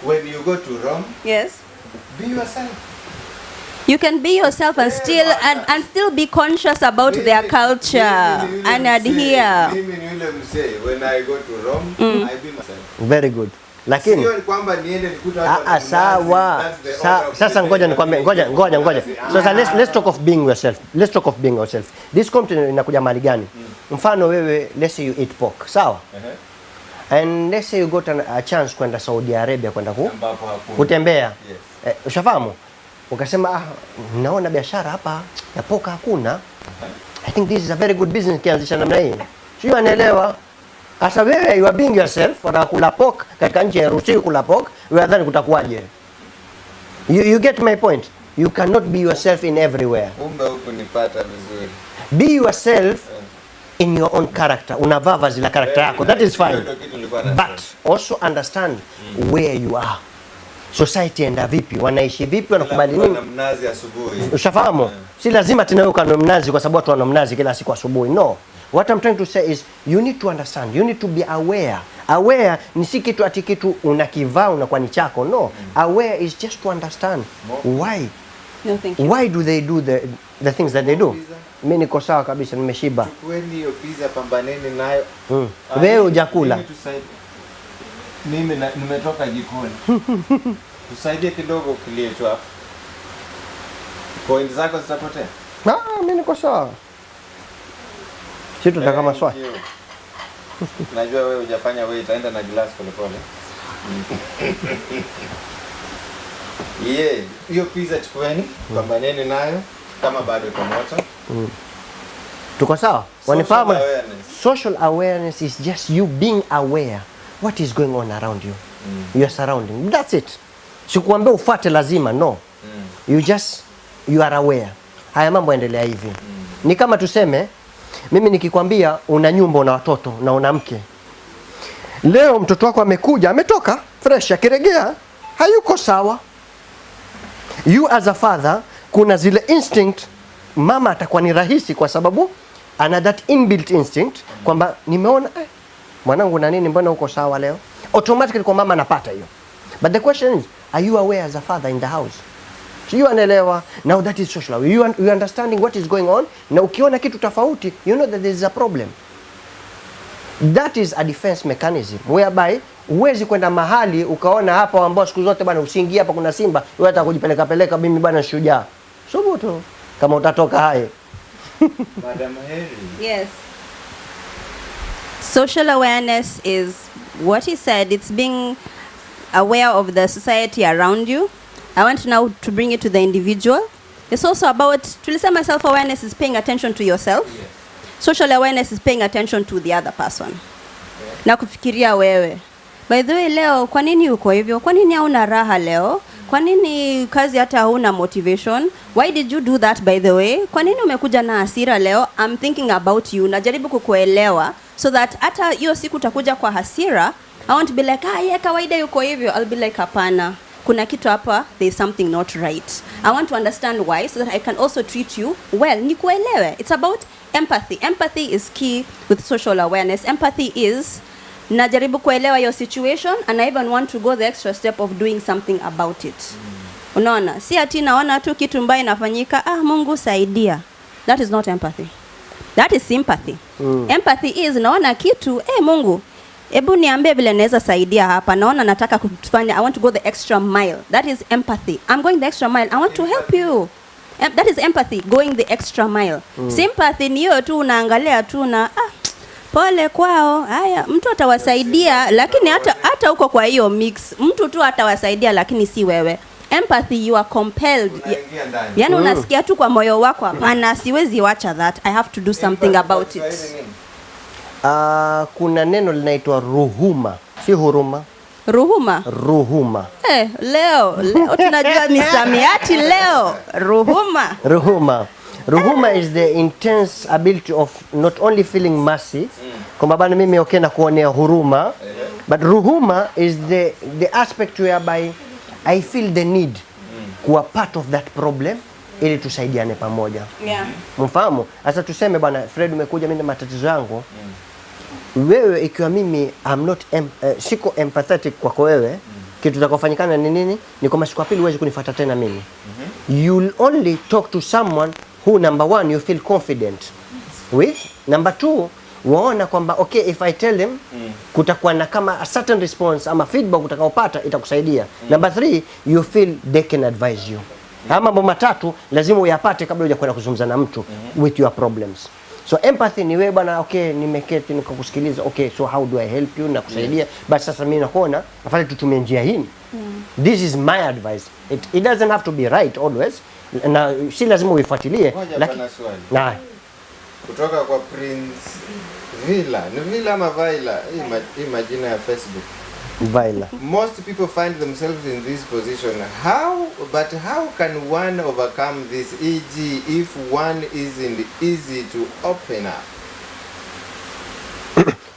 [SPEAKER 1] When you go to Rome,
[SPEAKER 2] Yes.
[SPEAKER 1] be yourself.
[SPEAKER 2] You can be yourself and still be conscious about their culture and adhere.
[SPEAKER 1] When I go to Rome, I be myself.
[SPEAKER 3] Very good. Lakini
[SPEAKER 1] sio kwamba niende nikuta watu
[SPEAKER 3] sawa. Sasa ngoja nikwambie, ngoja. So let's talk of being yourself. Let's talk of being yourself. This content inakuja mali gani? Mfano wewe, let's say you eat pork, sawa? And let's say you got a chance kwenda Saudi Arabia kwenda kutembea. Yes. Ushafahamu? Ukasema naona biashara hapa ya pork hakuna. I think this is a very good business kianzisha namna hii. Sio anaelewa? Asa wewe you are being yourself, kula pork katika nchi ya Rusi kula pork, wewe nadhani kutakuwaje? You get my point? You cannot be yourself in everywhere.
[SPEAKER 1] Hukunipata vizuri.
[SPEAKER 3] Be yourself in your own character. Unavaa vazi la character yako. That is fine. But also understand where you are. Society enda vipi? Wanaishi vipi? Wanakubali nini?
[SPEAKER 1] Mnazi asubuhi.
[SPEAKER 3] Ushafahamu? Si lazima tena uko na mnazi kwa sababu watu wana mnazi kila siku asubuhi. No. What I'm trying to say is you need to understand. You need to be aware. Aware ni si kitu ati kitu unakivaa unakuwa ni chako. No. Aware is just to understand why.
[SPEAKER 2] No, thank you.
[SPEAKER 3] Why do they do the things that they do? Mimi niko sawa kabisa, nimeshiba.
[SPEAKER 1] Kweli hiyo pizza pambaneni nayo.
[SPEAKER 3] Wewe hujakula.
[SPEAKER 1] Mimi nimetoka jikoni. Tusaidie kidogo kilie tu hapo. Point zako zitapotea.
[SPEAKER 3] Mimi niko sawa. Sisi tutaka maswali.
[SPEAKER 1] Najua wewe hujafanya, wewe itaenda na glass pole pole. Yeah, hiyo pizza chukueni, pambaneni nayo kama bado iko moto.
[SPEAKER 3] Tuko sawa? Wanifahamu? Social awareness is just you being aware what is going on around you. Your surrounding. That's it. Sikuambia ufuate lazima, no. You are aware. Haya mambo endelea hivi. Ni kama tuseme mimi nikikwambia una nyumba, una watoto na una mke. Leo mtoto wako amekuja, ametoka fresh, akiregea hayuko sawa. You as a father, kuna zile instinct mama atakuwa ni rahisi kwa sababu ana that inbuilt instinct kwamba nimeona mwanangu na nini, mbona uko sawa leo? Automatically kwa mama anapata hiyo. But the question is, are you aware as a father in the house? So you anaelewa. Now that is social aware. You understanding what is going on. Na ukiona kitu tofauti, you know that there is a problem. That is a defense mechanism whereby uwezi kwenda mahali ukaona hapa ambao siku zote bwana usiingie hapa kuna simba, wewe hata kujipeleka mimi bwana shujaa. Subutu kama utatoka hai.
[SPEAKER 1] Madam Heri.
[SPEAKER 2] Yes. Social awareness is what he said. It's being aware of the society around you. I want now to bring it to the individual. It's also about, tulisema self-awareness is paying attention to yourself. Yes. Social awareness is paying attention to the other person. Yeah. Na kufikiria wewe. By the way, leo kwa nini uko hivyo? Kwa nini hauna raha leo? Kwa nini kazi hata hauna motivation? Why did you do that by the way? Kwa nini umekuja na hasira leo? I'm thinking about you. Najaribu kukuelewa so that hata hiyo siku utakuja kwa hasira, I want to be like, yeah, kawaida yuko hivyo. I'll be like, hapana. Kuna kitu hapa, there's something not right. I want to understand why so that I can also treat you well. Nikuelewe. It's about empathy. Empathy is key with social awareness. Empathy is najaribu kuelewa your situation and I even want to go the extra step of doing something about it. Unaona? Si ati naona tu kitu mbaya inafanyika, Mungu saidia. That is not empathy. That is sympathy. Empathy is naona kitu, Mungu, hebu niambie vile naweza saidia hapa. Naona nataka kufanya, I want to go the extra mile. That is empathy. I'm going the extra mile. I want to help you. That is empathy, going the extra mile. Sympathy ni hiyo tu unaangalia tu na pole kwao. Haya, mtu atawasaidia lakini hata uko kwa hiyo mix, mtu tu atawasaidia lakini si wewe. Empathy, you are compelled. Yaani unasikia tu kwa moyo wako, hapana, siwezi wacha that. I have to do something about it.
[SPEAKER 3] Kuna neno linaitwa ruhuma, si huruma.
[SPEAKER 2] Ruhuma? Ruhuma. Leo tunajua misamiati leo. Ruhuma. Ruhuma is the intense ability of not only feeling mercy, kwamba bana mimi na kuonea huruma, but ruhuma is the aspect whereby I feel the need kuwa part of that problem ili tusaidiane pamoja. Yeah.
[SPEAKER 3] Mfahamu? Sasa tuseme bwana Fred umekuja mimi na matatizo yangu. Wewe ikiwa mimi siko empathetic kwako wewe, kitu kitakofanyikana ni nini? Ni kwamba siku ya pili huwezi kunifuata tena mimi. You'll only talk to someone who number one you feel confident with, number two waona kwamba okay, if I tell them kutakuwa na kama a certain response ama feedback utakaopata itakusaidia. Number three, you feel they can advise you. Mambo matatu lazima uyapate kabla hujakwenda kuzungumza na mtu with your problems. So empathy ni wewe bwana, okay, nimeketi nikakusikiliza, okay, so how do I help you na kusaidia, but sasa mimi nakuona afadhali tutumie njia hii. This is my advice. It doesn't have to be right always. Na si lazima uifuatilie,
[SPEAKER 1] lakini
[SPEAKER 3] na
[SPEAKER 1] kutoka kwa Prince Villa, ni Villa ama Vaila, hii majina ya Facebook.
[SPEAKER 3] Vaila.
[SPEAKER 1] Most people find themselves in this position. How can one overcome this, e.g. if one isn't easy to open up?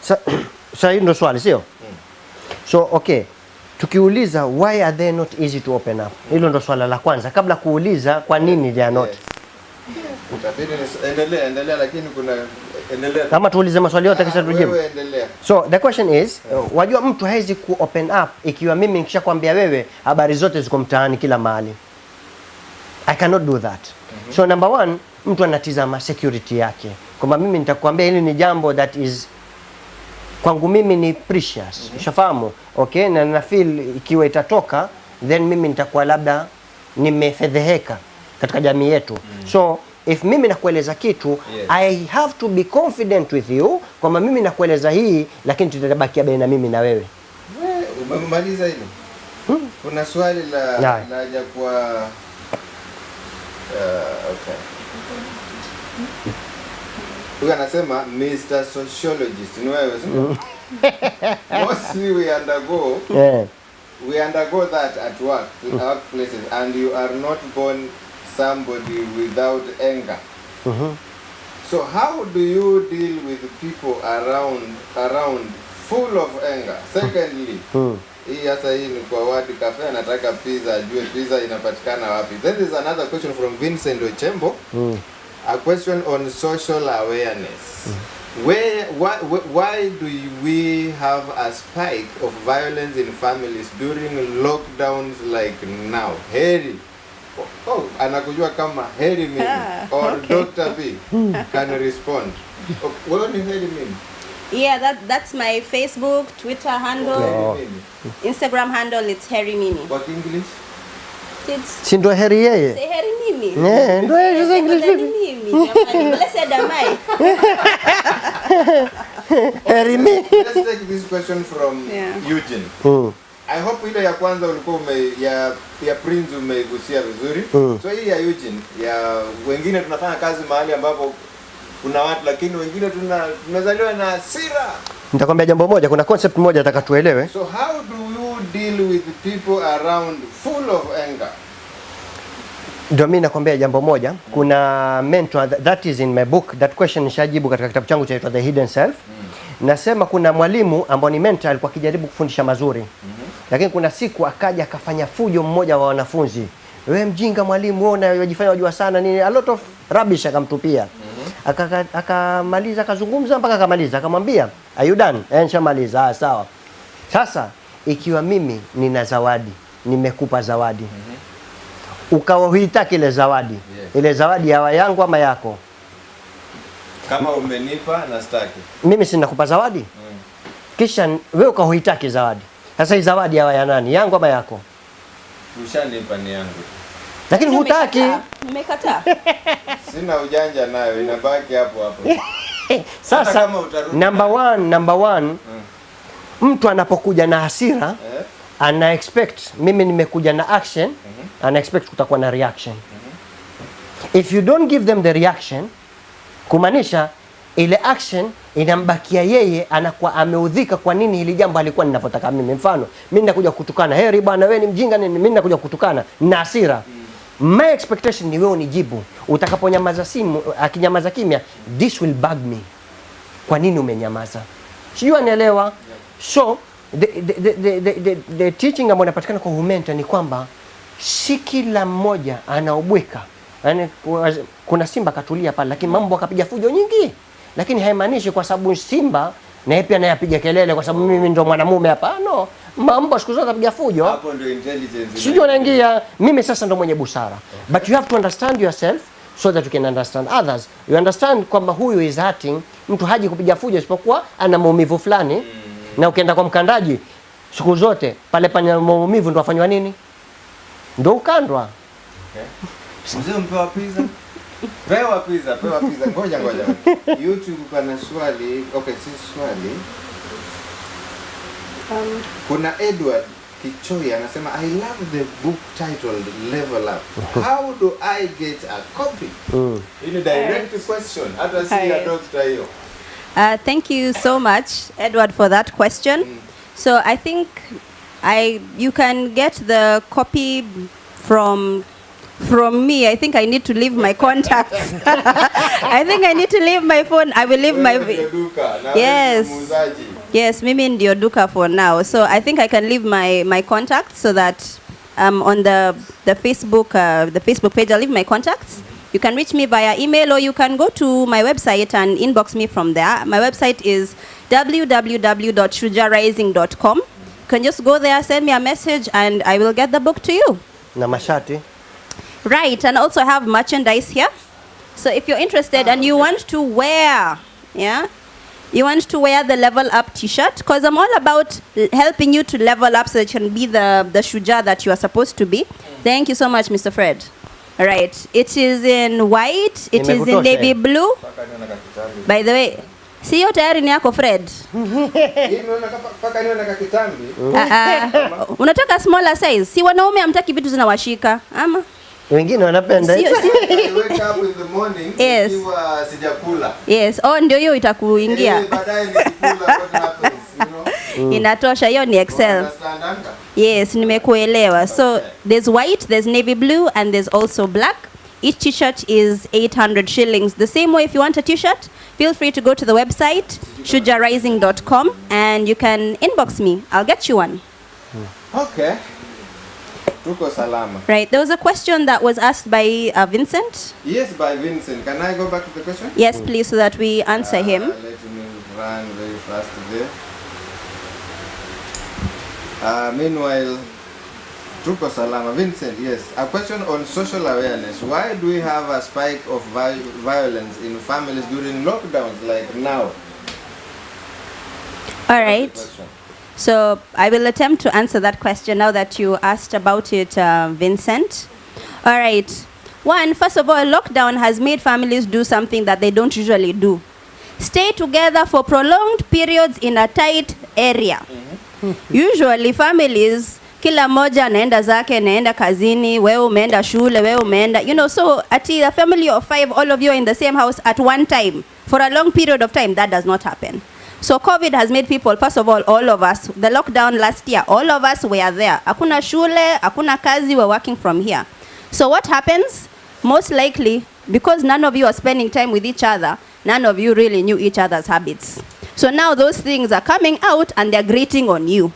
[SPEAKER 3] Sasa hilo ndo swali sio? So okay, tukiuliza why are they not easy to open up, hilo ndo swala la kwanza kabla kuuliza kwa nini they are not.
[SPEAKER 1] Utabidi endelea lakini kuna endelea.
[SPEAKER 3] Kama tuulize maswali yote kisha tujibu. So the question is, wajua mtu haizi ku open up ikiwa mimi nikishakwambia wewe habari zote ziko mtaani kila mahali. I cannot do that. So number one, mtu anatizama security yake. Kwamba mimi nitakwambia hili ni jambo that is kwangu mimi ni precious. Ushafahamu? Okay, na na feel ikiwa itatoka then mimi nitakuwa labda nimefedheheka katika jamii yetu. So if mimi nakueleza kitu, I have to be confident with you kwamba mimi nakueleza hii lakini tutabakia baina mimi na wewe.
[SPEAKER 1] Umemaliza hilo? Kuna swali la kwa okay. Huyu anasema Mr. Sociologist, ni wewe sio? Mostly we undergo that at workplaces, and you are not born somebody without anger. So how do you deal with people around full of anger? Secondly, hii sasa hii ni kwa wadi cafe, anataka pizza, ajue pizza inapatikana wapi. Then there's another question from Vincent Ochembo. A question on social awareness. Why do we have a spike of violence in families during lockdowns like now? Heri, anakujua kama Heri mimi or okay. Dr. B can respond. What do Heri mean?
[SPEAKER 2] Yeah, that's my Facebook, Twitter handle, Instagram handle. It's Heri Mimi.
[SPEAKER 1] What English?
[SPEAKER 3] Si ndo Heri yeye?
[SPEAKER 2] Say Heri Mimi.
[SPEAKER 3] Yeah, ndo yeye English.
[SPEAKER 2] Mimi. Let's say Damai.
[SPEAKER 3] Heri Mimi.
[SPEAKER 1] Let's take this question from Eugene. I hope ile ya kwanza ulikuwa ya Prince umeigusia vizuri. So hii ya Eugene, ya wengine tunafanya kazi mahali ambapo kuna watu, lakini wengine tunazaliwa na hasira.
[SPEAKER 3] Nitakwambia jambo moja, kuna concept moja nataka tuelewe.
[SPEAKER 1] So how do you deal with people around full of anger?
[SPEAKER 3] Ndio mimi nakwambia jambo moja, kuna mentor that is in my book. That question nishajibu katika kitabu changu cha The Hidden Self. Nasema kuna mwalimu ambaye ni mentor alikuwa akijaribu kufundisha mazuri. Lakini kuna siku akaja akafanya fujo mmoja wa wanafunzi. Wewe mjinga mwalimu, wewe unajifanya unajua sana nini, a lot of rubbish akamtupia. Akamaliza akazungumza mpaka akamaliza, akamwambia are you done? Nishamaliza. Sawa. Sasa ikiwa mimi nina zawadi, nimekupa zawadi, ukawa huitaki ile zawadi, ile zawadi ya yangu ama yako?
[SPEAKER 1] Kama umenipa na staki,
[SPEAKER 3] mimi si nakupa zawadi, kisha wewe ukahuitaki zawadi. Sasa hii zawadi ya nani, yangu ama yako?
[SPEAKER 1] Ushanipa ni yangu,
[SPEAKER 3] lakini hutaki.
[SPEAKER 2] Nimekataa.
[SPEAKER 1] Sina ujanja nayo, inabaki hapo hapo.
[SPEAKER 3] Sasa number one, mtu anapokuja na hasira, ana expect mimi nimekuja na action, ana expect kutakuwa na reaction. If you don't give them the reaction, kumaanisha ile action inambakia yeye, anakuwa ameudhika. Kwa nini hili jambo alikuwa ninavyotaka mimi? Mfano, mimi ninakuja kutukana, Heri bwana wewe ni mjinga nini, mimi ninakuja kutukana na hasira. My expectation ni wewe unijibu. Utakaponyamaza simu, akinyamaza kimya, this will bug me. Kwa nini umenyamaza? Sijui anielewa. So the teaching ambayo inapatikana kwa mentor ni kwamba si kila mmoja anaobweka. Yaani kuna simba katulia pale, lakini mambo akapiga fujo nyingi. Lakini haimaanishi kwa sababu simba na yeye pia anapiga kelele kwa sababu mimi ndo mwanamume. Hapana. Mambo siku zote apiga fujo.
[SPEAKER 1] Hapo ndio intelligence.
[SPEAKER 3] Sijui anaingia, mimi sasa ndo mwenye busara. But you have to understand yourself so that you can understand others. You understand kwamba huyu is hurting, mtu haji kupiga fujo isipokuwa ana maumivu fulani. Na ukienda kwa mkandaji siku zote pale pana maumivu ndo afanywa nini? Ndo ukandwa.
[SPEAKER 1] Mzee mpewa pizza. Pewa pizza. Ngoja. YouTube pana swali. Okay, si swali. Kuna Edward Kichoi anasema I love the book titled Level Up. How do I get a copy? In a direct question. Hata si ya doctor hiyo.
[SPEAKER 2] Thank you so much, Edward, for that question. So I think you can get the copy from me. I think I need to leave my contacts. I think I need to leave my phone. I will leave my Yes, mimi ndio duka for now. So I think I can leave my contacts so that on the Facebook page I'll leave my contacts. You can reach me via email or you can go to my website and inbox me from there. My website is www.shujarising.com. You can just go there, send me a message and I will get the book to you.
[SPEAKER 3] Na mashati.
[SPEAKER 2] Right, and also have merchandise here. So if you're interested and you want to wear, you want to wear the Level Up t-shirt, because I'm all about helping you to level up so that you can be the Shuja that you are supposed to be. Thank you so much, Mr. Fred. All right, it is in white, it is in navy blue. By the way, Sio tayari ni yako Fred.
[SPEAKER 1] Hii unaona paka niona kakitambi.
[SPEAKER 2] Unataka smaller size? Si wanaume hamtaki vitu zinawashika ama?
[SPEAKER 3] Wengine wanapenda.
[SPEAKER 1] I wake up in the morning ikiwa sijakula.
[SPEAKER 2] Yes. Oh, ndio hiyo itakuingia.
[SPEAKER 1] Baadaye nikikula what happens, you know?
[SPEAKER 2] Inatosha, hiyo ni Excel. Yes, nimekuelewa. So there's white, there's navy blue and there's also black. Each t-shirt is 800 shillings. The same way, if you want a t-shirt, feel free to go to the website shujarising.com and you can inbox me. I'll get you one.
[SPEAKER 1] Okay. Tuko salama.
[SPEAKER 2] Right. There was a question that was asked by Vincent.
[SPEAKER 1] Yes, by Vincent. Can I go back to the question?
[SPEAKER 2] Yes, please, so that we answer him.
[SPEAKER 1] Let me run very fast there. Meanwhile, Tuko salama. Vincent, yes. A question on social awareness. Why do we have a spike of violence in families during lockdowns like now?
[SPEAKER 2] All right. So I will attempt to answer that question now that you asked about it, Vincent. All right. One, first of all, lockdown has made families do something that they don't usually do. Stay together for prolonged periods in a tight area. Usually families, kila moja anaenda zake, naenda kazini, wewe umeenda shule, wewe umeenda, you know, so at a family of 5, all of you are in the same house at one time for a long period of time. That does not happen. So COVID has made people, first of all of us, the lockdown last year, all of us were there. Hakuna shule, hakuna kazi, we're working from here. So what happens? Most likely, because none of you are spending time with each other, none of you really knew each other's habits. So now those things are coming out and they're grating on you.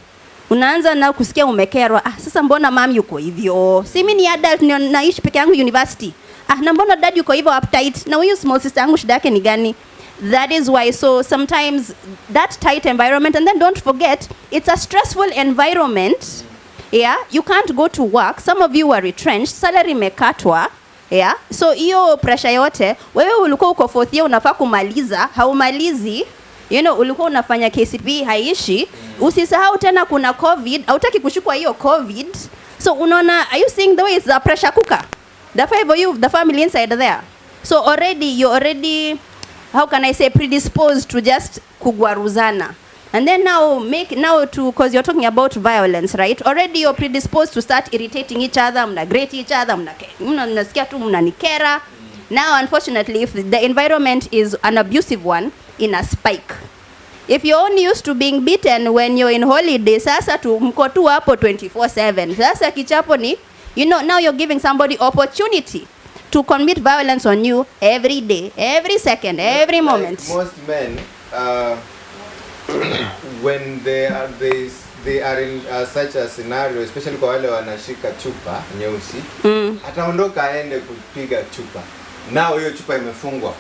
[SPEAKER 2] Unaanza na kusikia umekerwa, sasa mbona mom yuko hivyo? Si mimi ni adult naishi peke yangu university. Na mbona dad yuko hivyo uptight? Na huyu small sister yangu shida yake ni gani? That is why, so sometimes that tight environment, and then don't forget, it's a stressful environment. Yeah, you can't go to work. Some of you are retrenched, salary mekatwa. Yeah, so hiyo pressure yote, wewe ulikuwa uko fourth year unafaa kumaliza, haumalizi. You know, ulikuwa unafanya KCP haishi. Usisahau tena kuna COVID, hautaki kushukwa hiyo COVID. So unaona, are you seeing the way it's a pressure cooker? The five of you, the family inside there. So already, you're already, how can I say, predisposed to just kugwaruzana. And then because you're talking about violence, right? Already you're predisposed to start irritating each other, mnagrate each other, mnasikia tu mnanikera. Now, unfortunately, if the environment is an abusive one, in a spike. If you're only used to being beaten when you're in holiday, sasa tu mko tu hapo 24/7. Sasa kichapo ni, you know, now you're giving somebody opportunity to commit violence on you every day, every second, every moment.
[SPEAKER 1] Like most men, when they are in such a scenario, especially kwa wale wanashika chupa nyeusi, ataondoka aende kupiga chupa. Nao hiyo chupa imefungwa.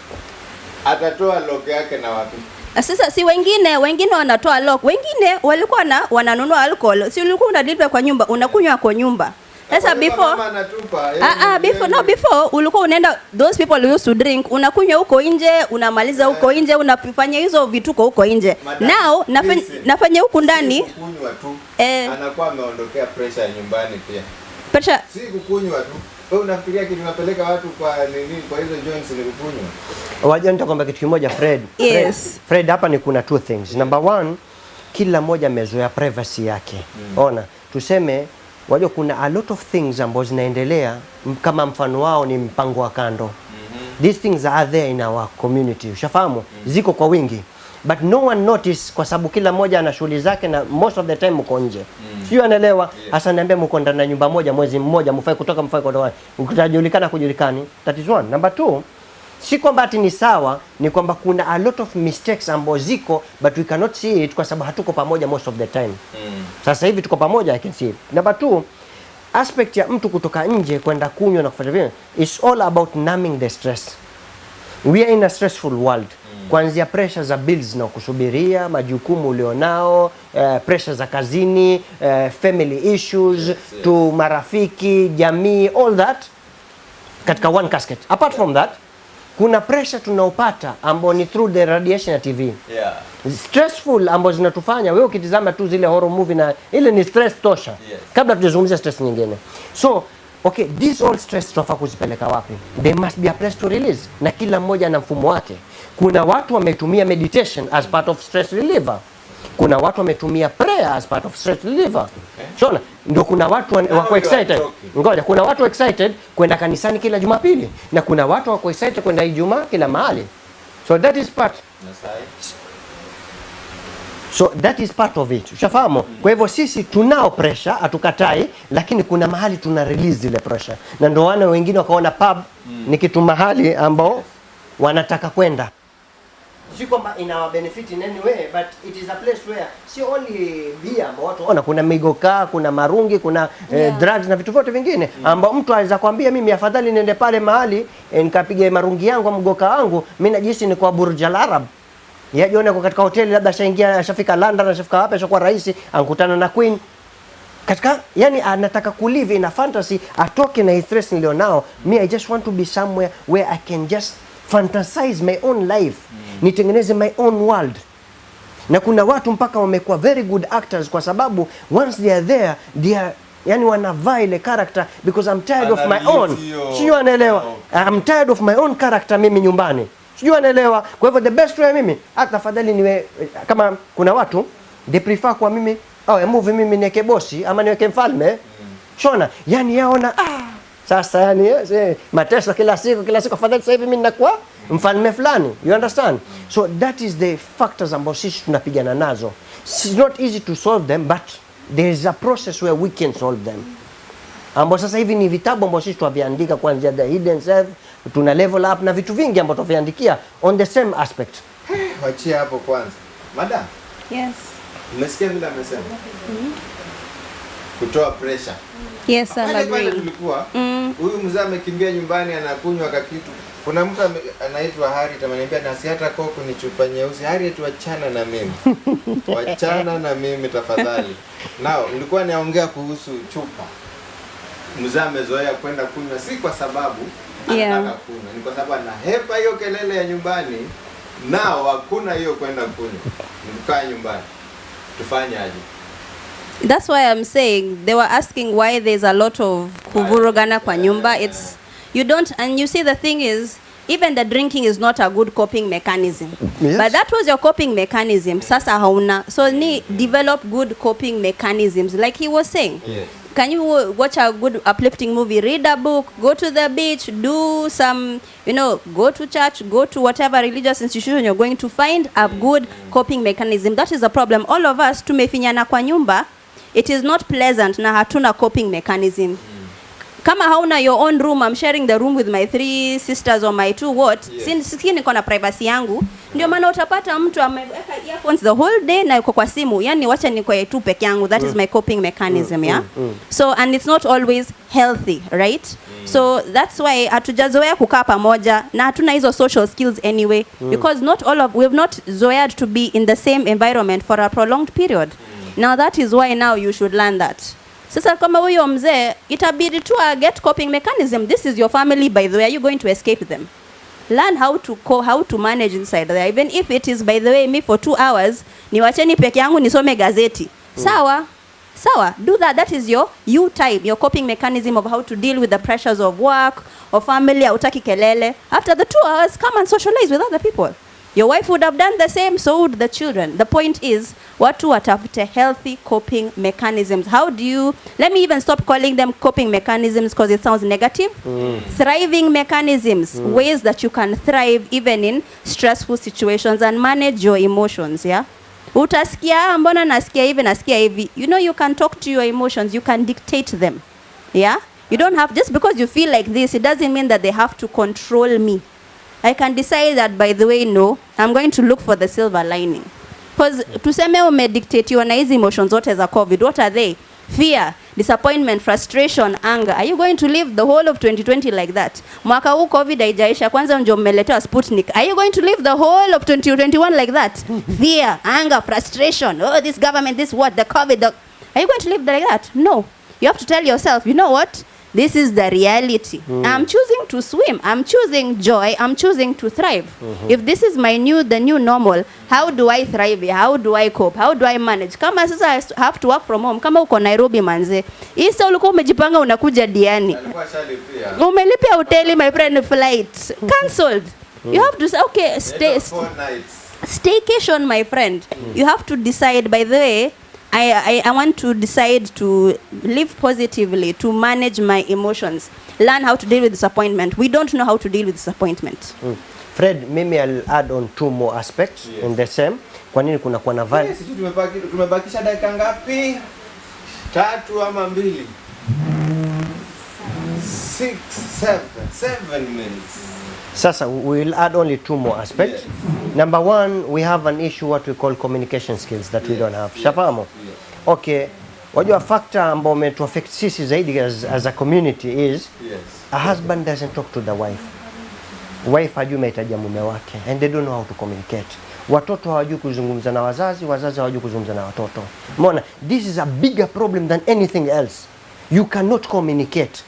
[SPEAKER 1] Atatoa lock yake na wapi?
[SPEAKER 2] Sasa si wengine wanatoa lock. Wengine walikuwa wananunua alcohol. Si ulikuwa unadilipa kwa nyumba, unakunywa kwa nyumba. Sasa before before ulikuwa unaenda, those people who used to drink, unakunywa huko nje, unamaliza huko nje, unafanya hizo vituko huko nje. Now nafanya huko ndani
[SPEAKER 1] kunywa tu. Anakuwa ameondokea pressure nyumbani pia.
[SPEAKER 2] Pressure
[SPEAKER 1] si kukunywa tu. Wewe unafikiria kitu unapeleka watu kwa nini, kwa hizo joints ni kukunywa?
[SPEAKER 3] Wajua nitakwambia kitu kimoja Fred.
[SPEAKER 2] Yes.
[SPEAKER 3] Fred hapa ni kuna two things. Number one, kila mmoja amezoea privacy yake. Ona, tuseme wajua kuna a lot of things ambazo zinaendelea kama mfano wao ni mpango wa kando. These things are there in our community. Ushafahamu? Ziko kwa wingi. But no one notice kwa sababu kila mmoja ana shughuli zake na most of the time mko nje. Sio anaelewa? Hasa niambia mko ndani ya nyumba moja mwezi mmoja mfai kutoka mfai kuondoka. Ukitajulikana kujulikani. That is one. Number two, si kwamba ati ni sawa, ni kwamba kuna a lot of mistakes ambazo ziko but we cannot see it kwa sababu hatuko pamoja most of the time. Sasa hivi tuko pamoja, I can see it. Number two, aspect ya mtu kutoka nje kwenda kunywa na kufanya vile, it's all about numbing the stress. We are in a stressful world. Kuanzia pressure za bills na kusubiria, majukumu ulionao, pressure za kazini, family issues, to marafiki, jamii, all that katika one casket. Apart from that, kuna pressure tunaopata ambao ni through the radiation ya TV. Stressful ambao zinatufanya wewe ukitizama tu zile horror movie na ile ni stress tosha. Kabla tujazungumzia stress nyingine. So, okay, this all stress tunafaa kuzipeleka wapi? There must be a place to release. Na kila mmoja na mfumo wake. Kuna watu wametumia meditation as part of stress reliever. Kuna watu wametumia prayer as part of stress reliever. Shona, ndio kuna watu wako excited. Ngoja, kuna watu excited kwenda kanisani kila Jumapili na kuna watu wako excited kwenda Ijumaa kila mahali. So that is part. So that is part of it. Ushafahamu? Kwa hivyo sisi tunao pressure, hatukatai, lakini kuna mahali tuna release ile pressure. Na ndio wana wengine wakaona pub ni kitu mahali ambao wanataka kwenda. Si kwamba ina benefit in any way, but it is a place where si only beer ambao watu wana, kuna migoka, kuna marungi, kuna drugs na vitu vyote vingine ambao mtu anaweza kwambia mimi afadhali niende pale mahali nikapige marungi yangu au mgoka wangu, mimi najisi ni kwa Burj Al Arab. Yajiona kwa katika hoteli labda ashaingia, ashafika London, ashafika hapa, ashakuwa rais, ankutana na Queen. Katika yani anataka kulive in a fantasy, atoke na stress nilionao. Me, I just want to be somewhere where I can just fantasize my own life. Nitengeneze my own world. Na kuna watu mpaka wamekuwa very good actors kwa sababu once they are there, they are yani wanavaa ile character because I'm tired of my own. Sio anaelewa. I'm tired of my own character mimi nyumbani. Sijui anaelewa. Kwa hivyo the best way mimi hata afadhali niwe kama kuna watu they prefer kwa mimi move mimi niweke bosi ama niweke mfalme. Shona, yani yaona sasa yani mateso kila siku afadhali sasa hivi mimi ninakuwa mfalme fulani. You understand? So that is the factors ambao sisi tunapigana nazo. It's not easy to solve them, but there is a process where we can solve them. Ambao sasa hivi ni vitabu ambao sisi tunaviandika kuanzia the hidden self, tuna level up na vitu vingi ambao tunaviandikia on the same aspect.
[SPEAKER 1] Wachia hapo kwanza. Madam.
[SPEAKER 2] Yes.
[SPEAKER 1] Umesikia vile amesema? Kutoa pressure.
[SPEAKER 2] Yes, I agree.
[SPEAKER 1] Tulikuwa huyu mzee amekimbia nyumbani anakunywa kakitu. Kuna mtu anaitwa Heri tamaniambia na si hata koko ni chupa nyeusi. Heri tuachana na mimi. Wachana na mimi tafadhali. Nao nilikuwa naongea kuhusu chupa. Mzee amezoea kwenda kunywa si kwa sababu anataka kunywa, ni kwa sababu anahepa hiyo kelele ya nyumbani. Nao hakuna hiyo kwenda kunywa. Nikaa nyumbani. Tufanye aje?
[SPEAKER 2] That's why I'm saying they were asking why there's a lot of kuvurugana kwa nyumba. It's you don't, and you see the thing is even the drinking is not a good coping mechanism. Yes. But that was your coping mechanism. Sasa hauna. So ni develop good coping mechanisms like he was saying.
[SPEAKER 1] Yes.
[SPEAKER 2] Can you watch a good uplifting movie, read a book, go to the beach, do some, go to church, go to whatever religious institution you're going to, find a good coping mechanism. That is the problem. All of us tumefinyana kwa nyumba. It is not pleasant na hatuna coping mechanism. Kama hauna your own room, I'm sharing the room with my 3 sisters or my 2 what? Sisi niko na privacy yangu. Ndio maana utapata mtu ameweka earphones the whole day na yuko kwa simu. Yani wacha niko tu peke yangu. That is my coping mechanism, So and it's not always healthy, right? So that's why hatujazoea kukaa pamoja na hatuna hizo social skills anyway because we've not zoeaed to be in the same environment for a prolonged period. Now that is why now you should learn that. Sasa kama huyo mzee itabidi tu get coping mechanism. This is your family, by the way. Are you going to escape them? Learn how to manage inside there. Even if it is, by the way, me for 2 hours niwacheni peke yangu nisome gazeti. Sawa? Do that. That is your type, your coping mechanism of how to deal with the pressures of work or family. Hautaki kelele. After the 2 hours, come and socialize with other people. Your wife would have done the same, so would the children. The point is, watu watafute healthy coping mechanisms. How do you, let me even stop calling them coping mechanisms because it sounds negative. Thriving mechanisms, ways that you can thrive even in stressful situations and manage your emotions, Utasikia, mbona nasikia hivi. You can talk to your emotions, you can dictate them, You don't have, just because you feel like this, it doesn't mean that they have to control me. I can decide that, by the way, no, I'm going to look for the silver lining. Because tuseme umedictate na hizi emotions zote za COVID, what are they? Fear, disappointment, frustration, anger. Are you going to live the whole of 2020 like that? Mwaka huu COVID haijaisha, kwanza ndio mmeletewa Sputnik. Are you going to live the whole of 2021 like that? Fear, anger, frustration. Oh, this government, this what, the COVID. Are you going to live like that? No. You have to tell yourself, you know what? This is the reality. I'm choosing to swim. I'm choosing joy. I'm choosing to thrive. If this is the new normal, how do I thrive? How do I cope? How do I manage? Kama sasa I have to work from home. Kama uko Nairobi manze. Isa ulikuwa umejipanga unakuja Diani. Umelipia hoteli, my friend, flight cancelled. You have to say, okay, staycation, my friend. You have to decide, by the way, I want to decide to live positively, to manage my emotions, learn how to deal with disappointment. We don't know how to deal with disappointment.
[SPEAKER 3] Fred, maybe I'll add on 2 more aspects in the same. Kwa nini kuna kwa na vibe?
[SPEAKER 1] Tumebakisha dakika ngapi? 3 ama 2? 6, 7 minutes.
[SPEAKER 3] Sasa we will add only 2 more aspects. Number 1, we have an issue what we call communication skills that we don't have. Shafamo? Okay. Wajua factor ambao umetu affect sisi zaidi as a community is a husband doesn't talk to the wife. Wife hajui mahitaji ya mume wake and they don't know how to communicate. Watoto hawajui kuzungumza na wazazi, wazazi hawajui kuzungumza na watoto. Umeona? This is a bigger problem than anything else. You cannot communicate.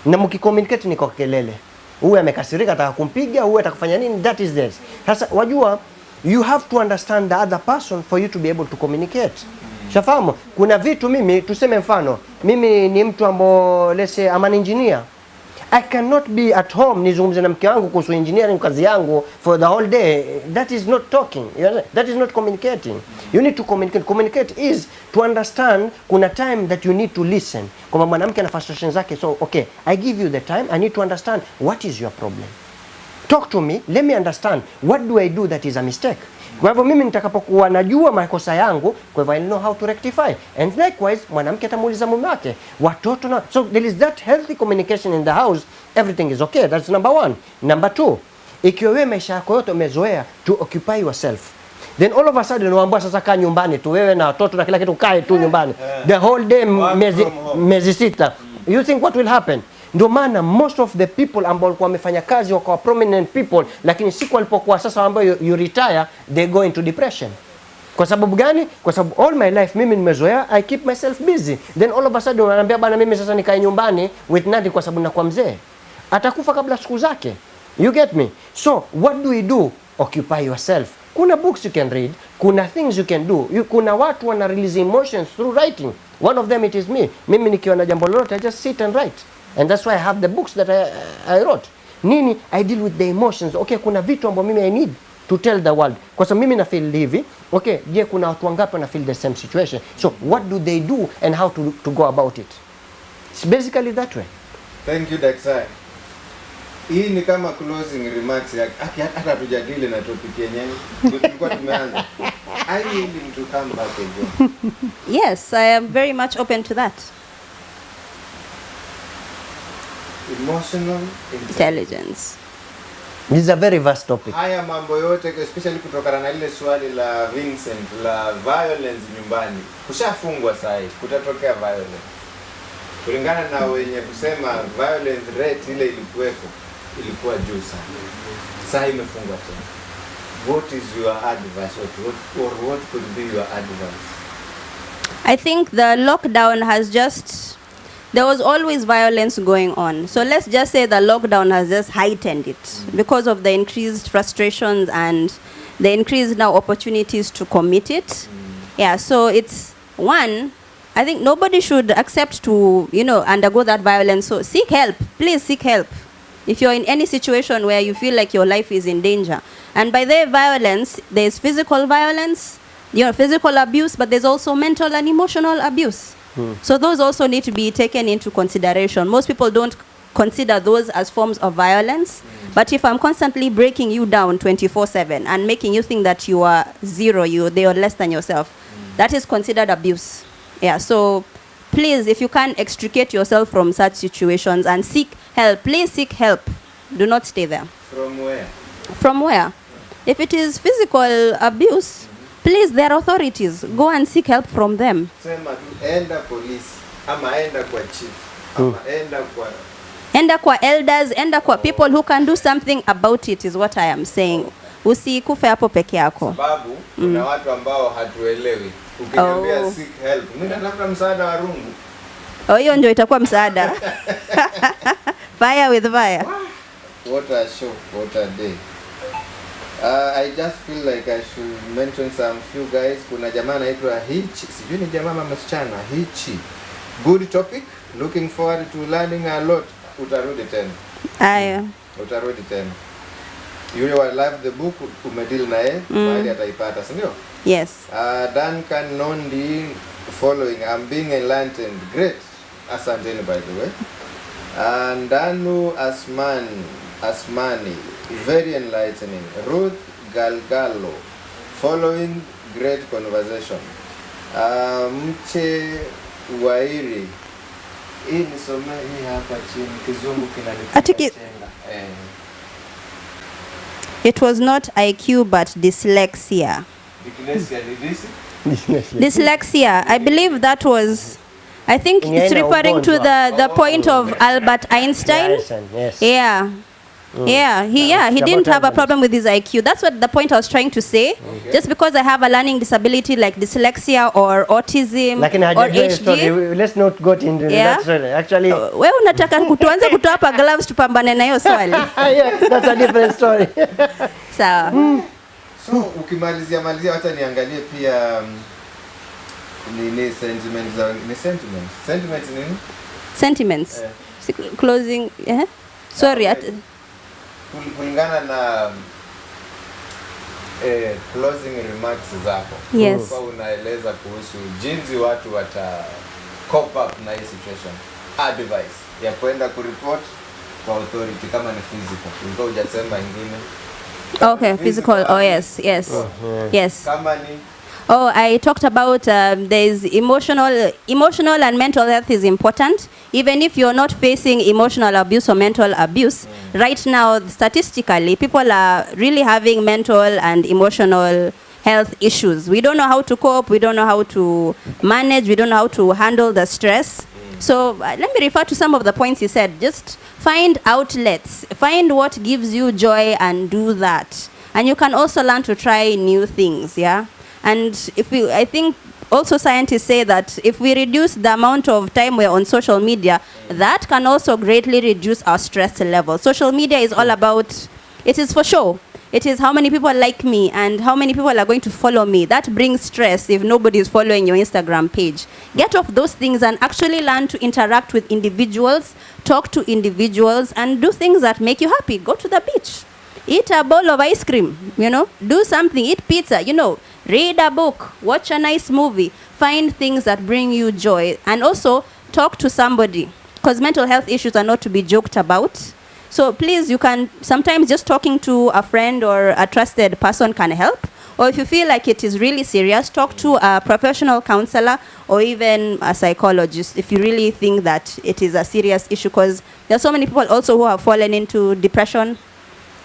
[SPEAKER 3] Na mkicommunicate ni kwa kelele. Huyu amekasirika ataka kumpiga, huyu atakufanya nini? That is this. Sasa wajua you have to understand the other person for you to be able to communicate. Shafahamu? Kuna vitu mimi tuseme mfano, mimi ni mtu ambao let's say I'm an engineer. I cannot be at home nizungumze na mke wangu kuhusu engineering kazi yangu for the whole day. That is not talking. That is not communicating. You need to communicate. Communicate is to understand kuna time that you need to listen. Kwa mwanamke na frustration zake, so okay, I give you the time. I need to understand what is your problem. Talk to me, let me understand what do I do that is a mistake. Kwa hivyo mimi nitakapokuwa najua makosa yangu, kwa hivyo I know how to rectify. And likewise, mwanamke atamuuliza mume wake, watoto na. So there is that healthy communication in the house, everything is okay. That's number 1. Number 2, ikiwa wewe maisha yako yote umezoea to occupy yourself, then all of a sudden unaambiwa sasa kaa nyumbani tu wewe na watoto na kila kitu, kae tu nyumbani the whole day, miezi 6. You think what will happen? Ndio maana most of the people ambao walikuwa wamefanya kazi wakawa prominent people, lakini siku walipokuwa sasa ambao you retire, they go into depression. Kwa sababu gani? Kwa sababu all my life mimi nimezoea I keep myself busy, then all of a sudden wananiambia bana mimi sasa nikae nyumbani with nothing kwa sababu nakuwa mzee. Atakufa kabla siku zake. You get me? So what do we do? Occupy yourself. Kuna books you can read, kuna things you can do. Kuna watu wana release emotions through writing. One of them it is me. Mimi nikiwa na jambo lolote I just sit and write. And that's why I have the books that I wrote. Nini? I deal with the emotions. Okay, kuna vitu ambavyo mimi I need to tell the world. Kwa sababu mimi na feel hivi. Okay, je, kuna watu wangapi wana feel the same situation? So what do they do and how to go about it? It's basically that way.
[SPEAKER 1] Thank you, Daksai. Hii ni kama closing remarks ya hata tujadili na topic yenyewe. Tulikuwa tumeanza. I need him to come back again.
[SPEAKER 2] Yes, I am very much open to that.
[SPEAKER 1] Emotional
[SPEAKER 2] intelligence.
[SPEAKER 3] This is a very vast topic.
[SPEAKER 1] Haya mambo yote especially kutokana na ile swali la Vincent la violence nyumbani. Kushafungwa sasa, kutatokea violence. Kulingana na wenye kusema violence rate ile ilikuwa juu sana. Sasa imefungwa tena. What is your advice what could be your advice?
[SPEAKER 2] I think the lockdown has there was always violence going on. So let's just say the lockdown has just heightened it because of the increased frustrations and the increased now opportunities to commit it. Yeah, so it's one, I think nobody should accept to, undergo that violence. So seek help. Please seek help. If you're in any situation where you feel like your life is in danger. And by the violence, there's physical violence, physical abuse, but there's also mental and emotional abuse. So those also need to be taken into consideration. Most people don't consider those as forms of violence. But if I'm constantly breaking you down 24/7 and making you think that you are zero, they are less than yourself, that is considered abuse. Yeah, so please, if you can extricate yourself from such situations and seek help, please seek help. Do not stay there.
[SPEAKER 1] From where?
[SPEAKER 2] From where? If it is physical abuse, please, there are authorities. Go and seek help from them.
[SPEAKER 1] Sema enda police, ama enda kwa chief, ama
[SPEAKER 2] enda kwa elders, enda kwa people who can do something about it is what I am saying. Usikufe hapo peke yako.
[SPEAKER 1] Sababu kuna watu ambao hatuelewi. Ukiniambia seek help, mimi natafuta msaada wa rungu.
[SPEAKER 2] Hiyo ndio itakuwa msaada. Fire with fire.
[SPEAKER 1] What a show, what a day. I just feel like I should mention some few guys. Kuna jamaa anaitwa Hichi. Sijui ni jamaa ama msichana. Hichi. Good topic. Looking forward to learning a lot. Utarudi tena.
[SPEAKER 2] Aya.
[SPEAKER 1] Utarudi tena. Yule wa love the book umedeal naye, mahali ataipata, si ndio?
[SPEAKER 2] Yes.
[SPEAKER 1] Duncan Nondi following, I'm being enlightened. Great. Asanteni by the way. Ndanu Asmani, very enlightening. Ruth Galgalo, following, great conversation. Mche Wairi, hii nisome hii hapa chini, kizungu kinanipenda.
[SPEAKER 2] It was not IQ but dyslexia. Dyslexia. I believe that was, I think it's referring to the point of Albert Einstein.
[SPEAKER 3] Yes.
[SPEAKER 2] Yeah. He didn't have a problem with his IQ. That's what the point I was trying to say. Okay. Just because I have a learning disability like dyslexia or autism or HD.
[SPEAKER 3] Let's not go into that story. Actually,
[SPEAKER 2] wewe unataka kutuanze kutoa hapa gloves tupambane na hiyo swali.
[SPEAKER 3] Yeah, that's a different story.
[SPEAKER 2] Sawa.
[SPEAKER 1] So ukimalizia acha niangalie pia ni sentiments.
[SPEAKER 2] Closing. Sorry.
[SPEAKER 1] Kulingana na closing remarks zako.
[SPEAKER 2] Yes.
[SPEAKER 1] Kwa unaeleza kuhusu jinsi watu wata cope up na hii situation. Advice ya kwenda kureport kwa authority kama ni physical. Ulikuwa hujasema ingine.
[SPEAKER 2] Okay, physical. Oh yes. Yes.
[SPEAKER 1] Kama ni
[SPEAKER 2] I talked about there's emotional and mental health is important. Even if you're not facing emotional abuse or mental abuse, right now, statistically, people are really having mental and emotional health issues. We don't know how to cope. We don't know how to manage. We don't know how to handle the stress. So let me refer to some of the points you said. Just find outlets. Find what gives you joy and do that. And you can also learn to try new things, yeah? And I think also scientists say that if we reduce the amount of time we're on social media, that can also greatly reduce our stress level. Social media is all about, it is for show. It is how many people like me and how many people are going to follow me. That brings stress if nobody is following your Instagram page. Get off those things and actually learn to interact with individuals, talk to individuals, and do things that make you happy. Go to the beach. Eat a bowl of ice cream, do something, eat pizza, read a book, watch a nice movie, find things that bring you joy, and also talk to somebody, because mental health issues are not to be joked about. So please, you can, sometimes just talking to a friend or a trusted person can help. Or if you feel like it is really serious, talk to a professional counselor or even a psychologist if you really think that it is a serious issue, because there are so many people also who have fallen into depression.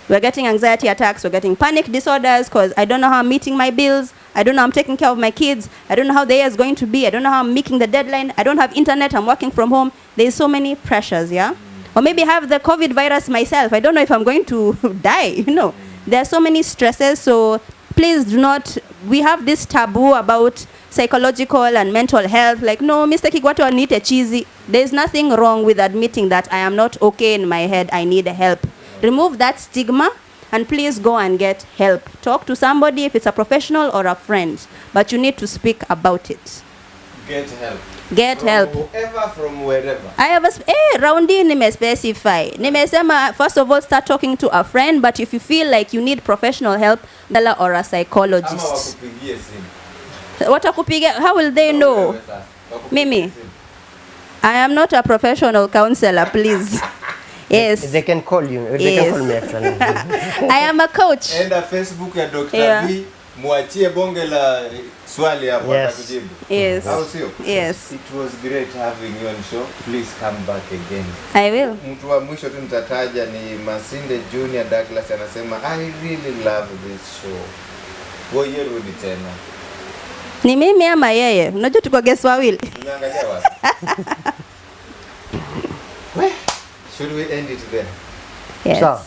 [SPEAKER 2] We're getting anxiety attacks, we're getting panic disorders because I don't know how I'm meeting my bills, I don't know how I'm taking care of my kids, I don't know how the year is going to be, I don't know how I'm making the deadline, I don't have internet, I'm working from home. There's so many pressures, yeah? Or maybe have the COVID virus myself, I don't know if I'm going to die, There are so many stresses, so please do not, we have this taboo about psychological and mental health, like, no, Mr. Kigwato, I need a cheesy. There's nothing wrong with admitting that I am not okay in my head, I need help. Remove that stigma and please go and get help. Talk to somebody if it's a professional or a friend, but you need to speak about it.
[SPEAKER 1] Get help.
[SPEAKER 2] Get
[SPEAKER 1] from
[SPEAKER 2] help.
[SPEAKER 1] Whoever, from wherever.
[SPEAKER 2] I have Raundi nimespecify. Nimesema first of all start talking to a friend, but if you feel like you need professional help, or a psychologist. Watakupigia, how will they know? Mimi, I am not a professional counselor, please. Yes.
[SPEAKER 3] They can call you. They can call me actually.
[SPEAKER 2] I am a coach.
[SPEAKER 1] Enda Facebook ya Dr. B, muachie bonge la swali hapo atakujibu.
[SPEAKER 2] Yes.
[SPEAKER 1] Au sio?
[SPEAKER 2] Yes.
[SPEAKER 1] It was great having you on show. Please come back again.
[SPEAKER 2] I will.
[SPEAKER 1] Mtu wa mwisho tu nitataja ni Masinde Junior Douglas, anasema I really love this show. Wewe rudi tena.
[SPEAKER 2] Ni mimi ama yeye? Unajua tuko guest wawili.
[SPEAKER 1] Tunaangalia wapi? Should we end it there?
[SPEAKER 2] Yes.
[SPEAKER 3] So,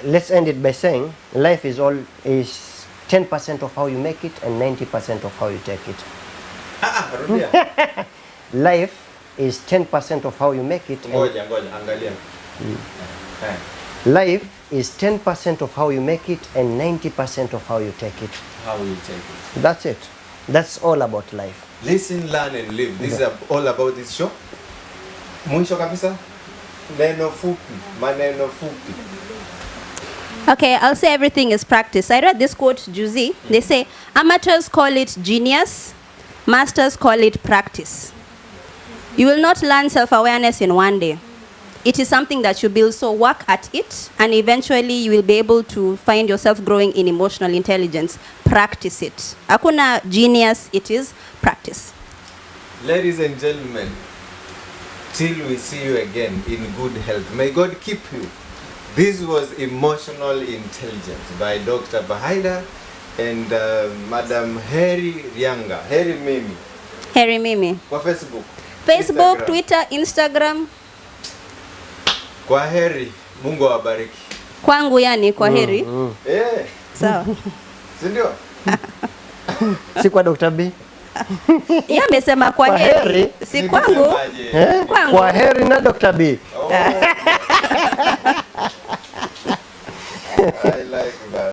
[SPEAKER 3] let's end it by saying life is 10% of how you make it and 90% of how you take it. Life is 10% of how you make it.
[SPEAKER 1] Ngoja, angalia.
[SPEAKER 3] Life is 10% of how you make it and 90% of how you take it.
[SPEAKER 1] How you take it.
[SPEAKER 3] That's it. That's all about life.
[SPEAKER 1] Listen, learn and live. This is all about this show. Mwisho kabisa. Maneno fupi.
[SPEAKER 2] Okay, I'll say everything is practice. I read this quote, Juzi. They say, amateurs call it genius, masters call it practice. You will not learn self-awareness in one day. It is something that you build, so work at it, and eventually you will be able to find yourself growing in emotional intelligence. Practice it. Hakuna genius, it is practice.
[SPEAKER 1] Ladies and gentlemen, till we see you again in good health, may God keep you. This was Emotional Intelligence by Dr. Bahaida and Madam Heri Ryanga. Heri Mimi.
[SPEAKER 2] Heri Mimi.
[SPEAKER 1] Kwa Facebook.
[SPEAKER 2] Facebook,
[SPEAKER 1] Instagram.
[SPEAKER 2] Twitter, Instagram.
[SPEAKER 1] Kwa heri, Mungu awabariki.
[SPEAKER 2] Kwangu yani, kwa heri.
[SPEAKER 1] Eh.
[SPEAKER 2] Sawa.
[SPEAKER 1] Si ndio?
[SPEAKER 3] Si kwa Dr. B.
[SPEAKER 2] Yeye amesema kwa heri. Si kwangu.
[SPEAKER 1] Nikisemaje?
[SPEAKER 2] Kwangu.
[SPEAKER 3] Kwa heri na Dr. B.
[SPEAKER 1] Oh.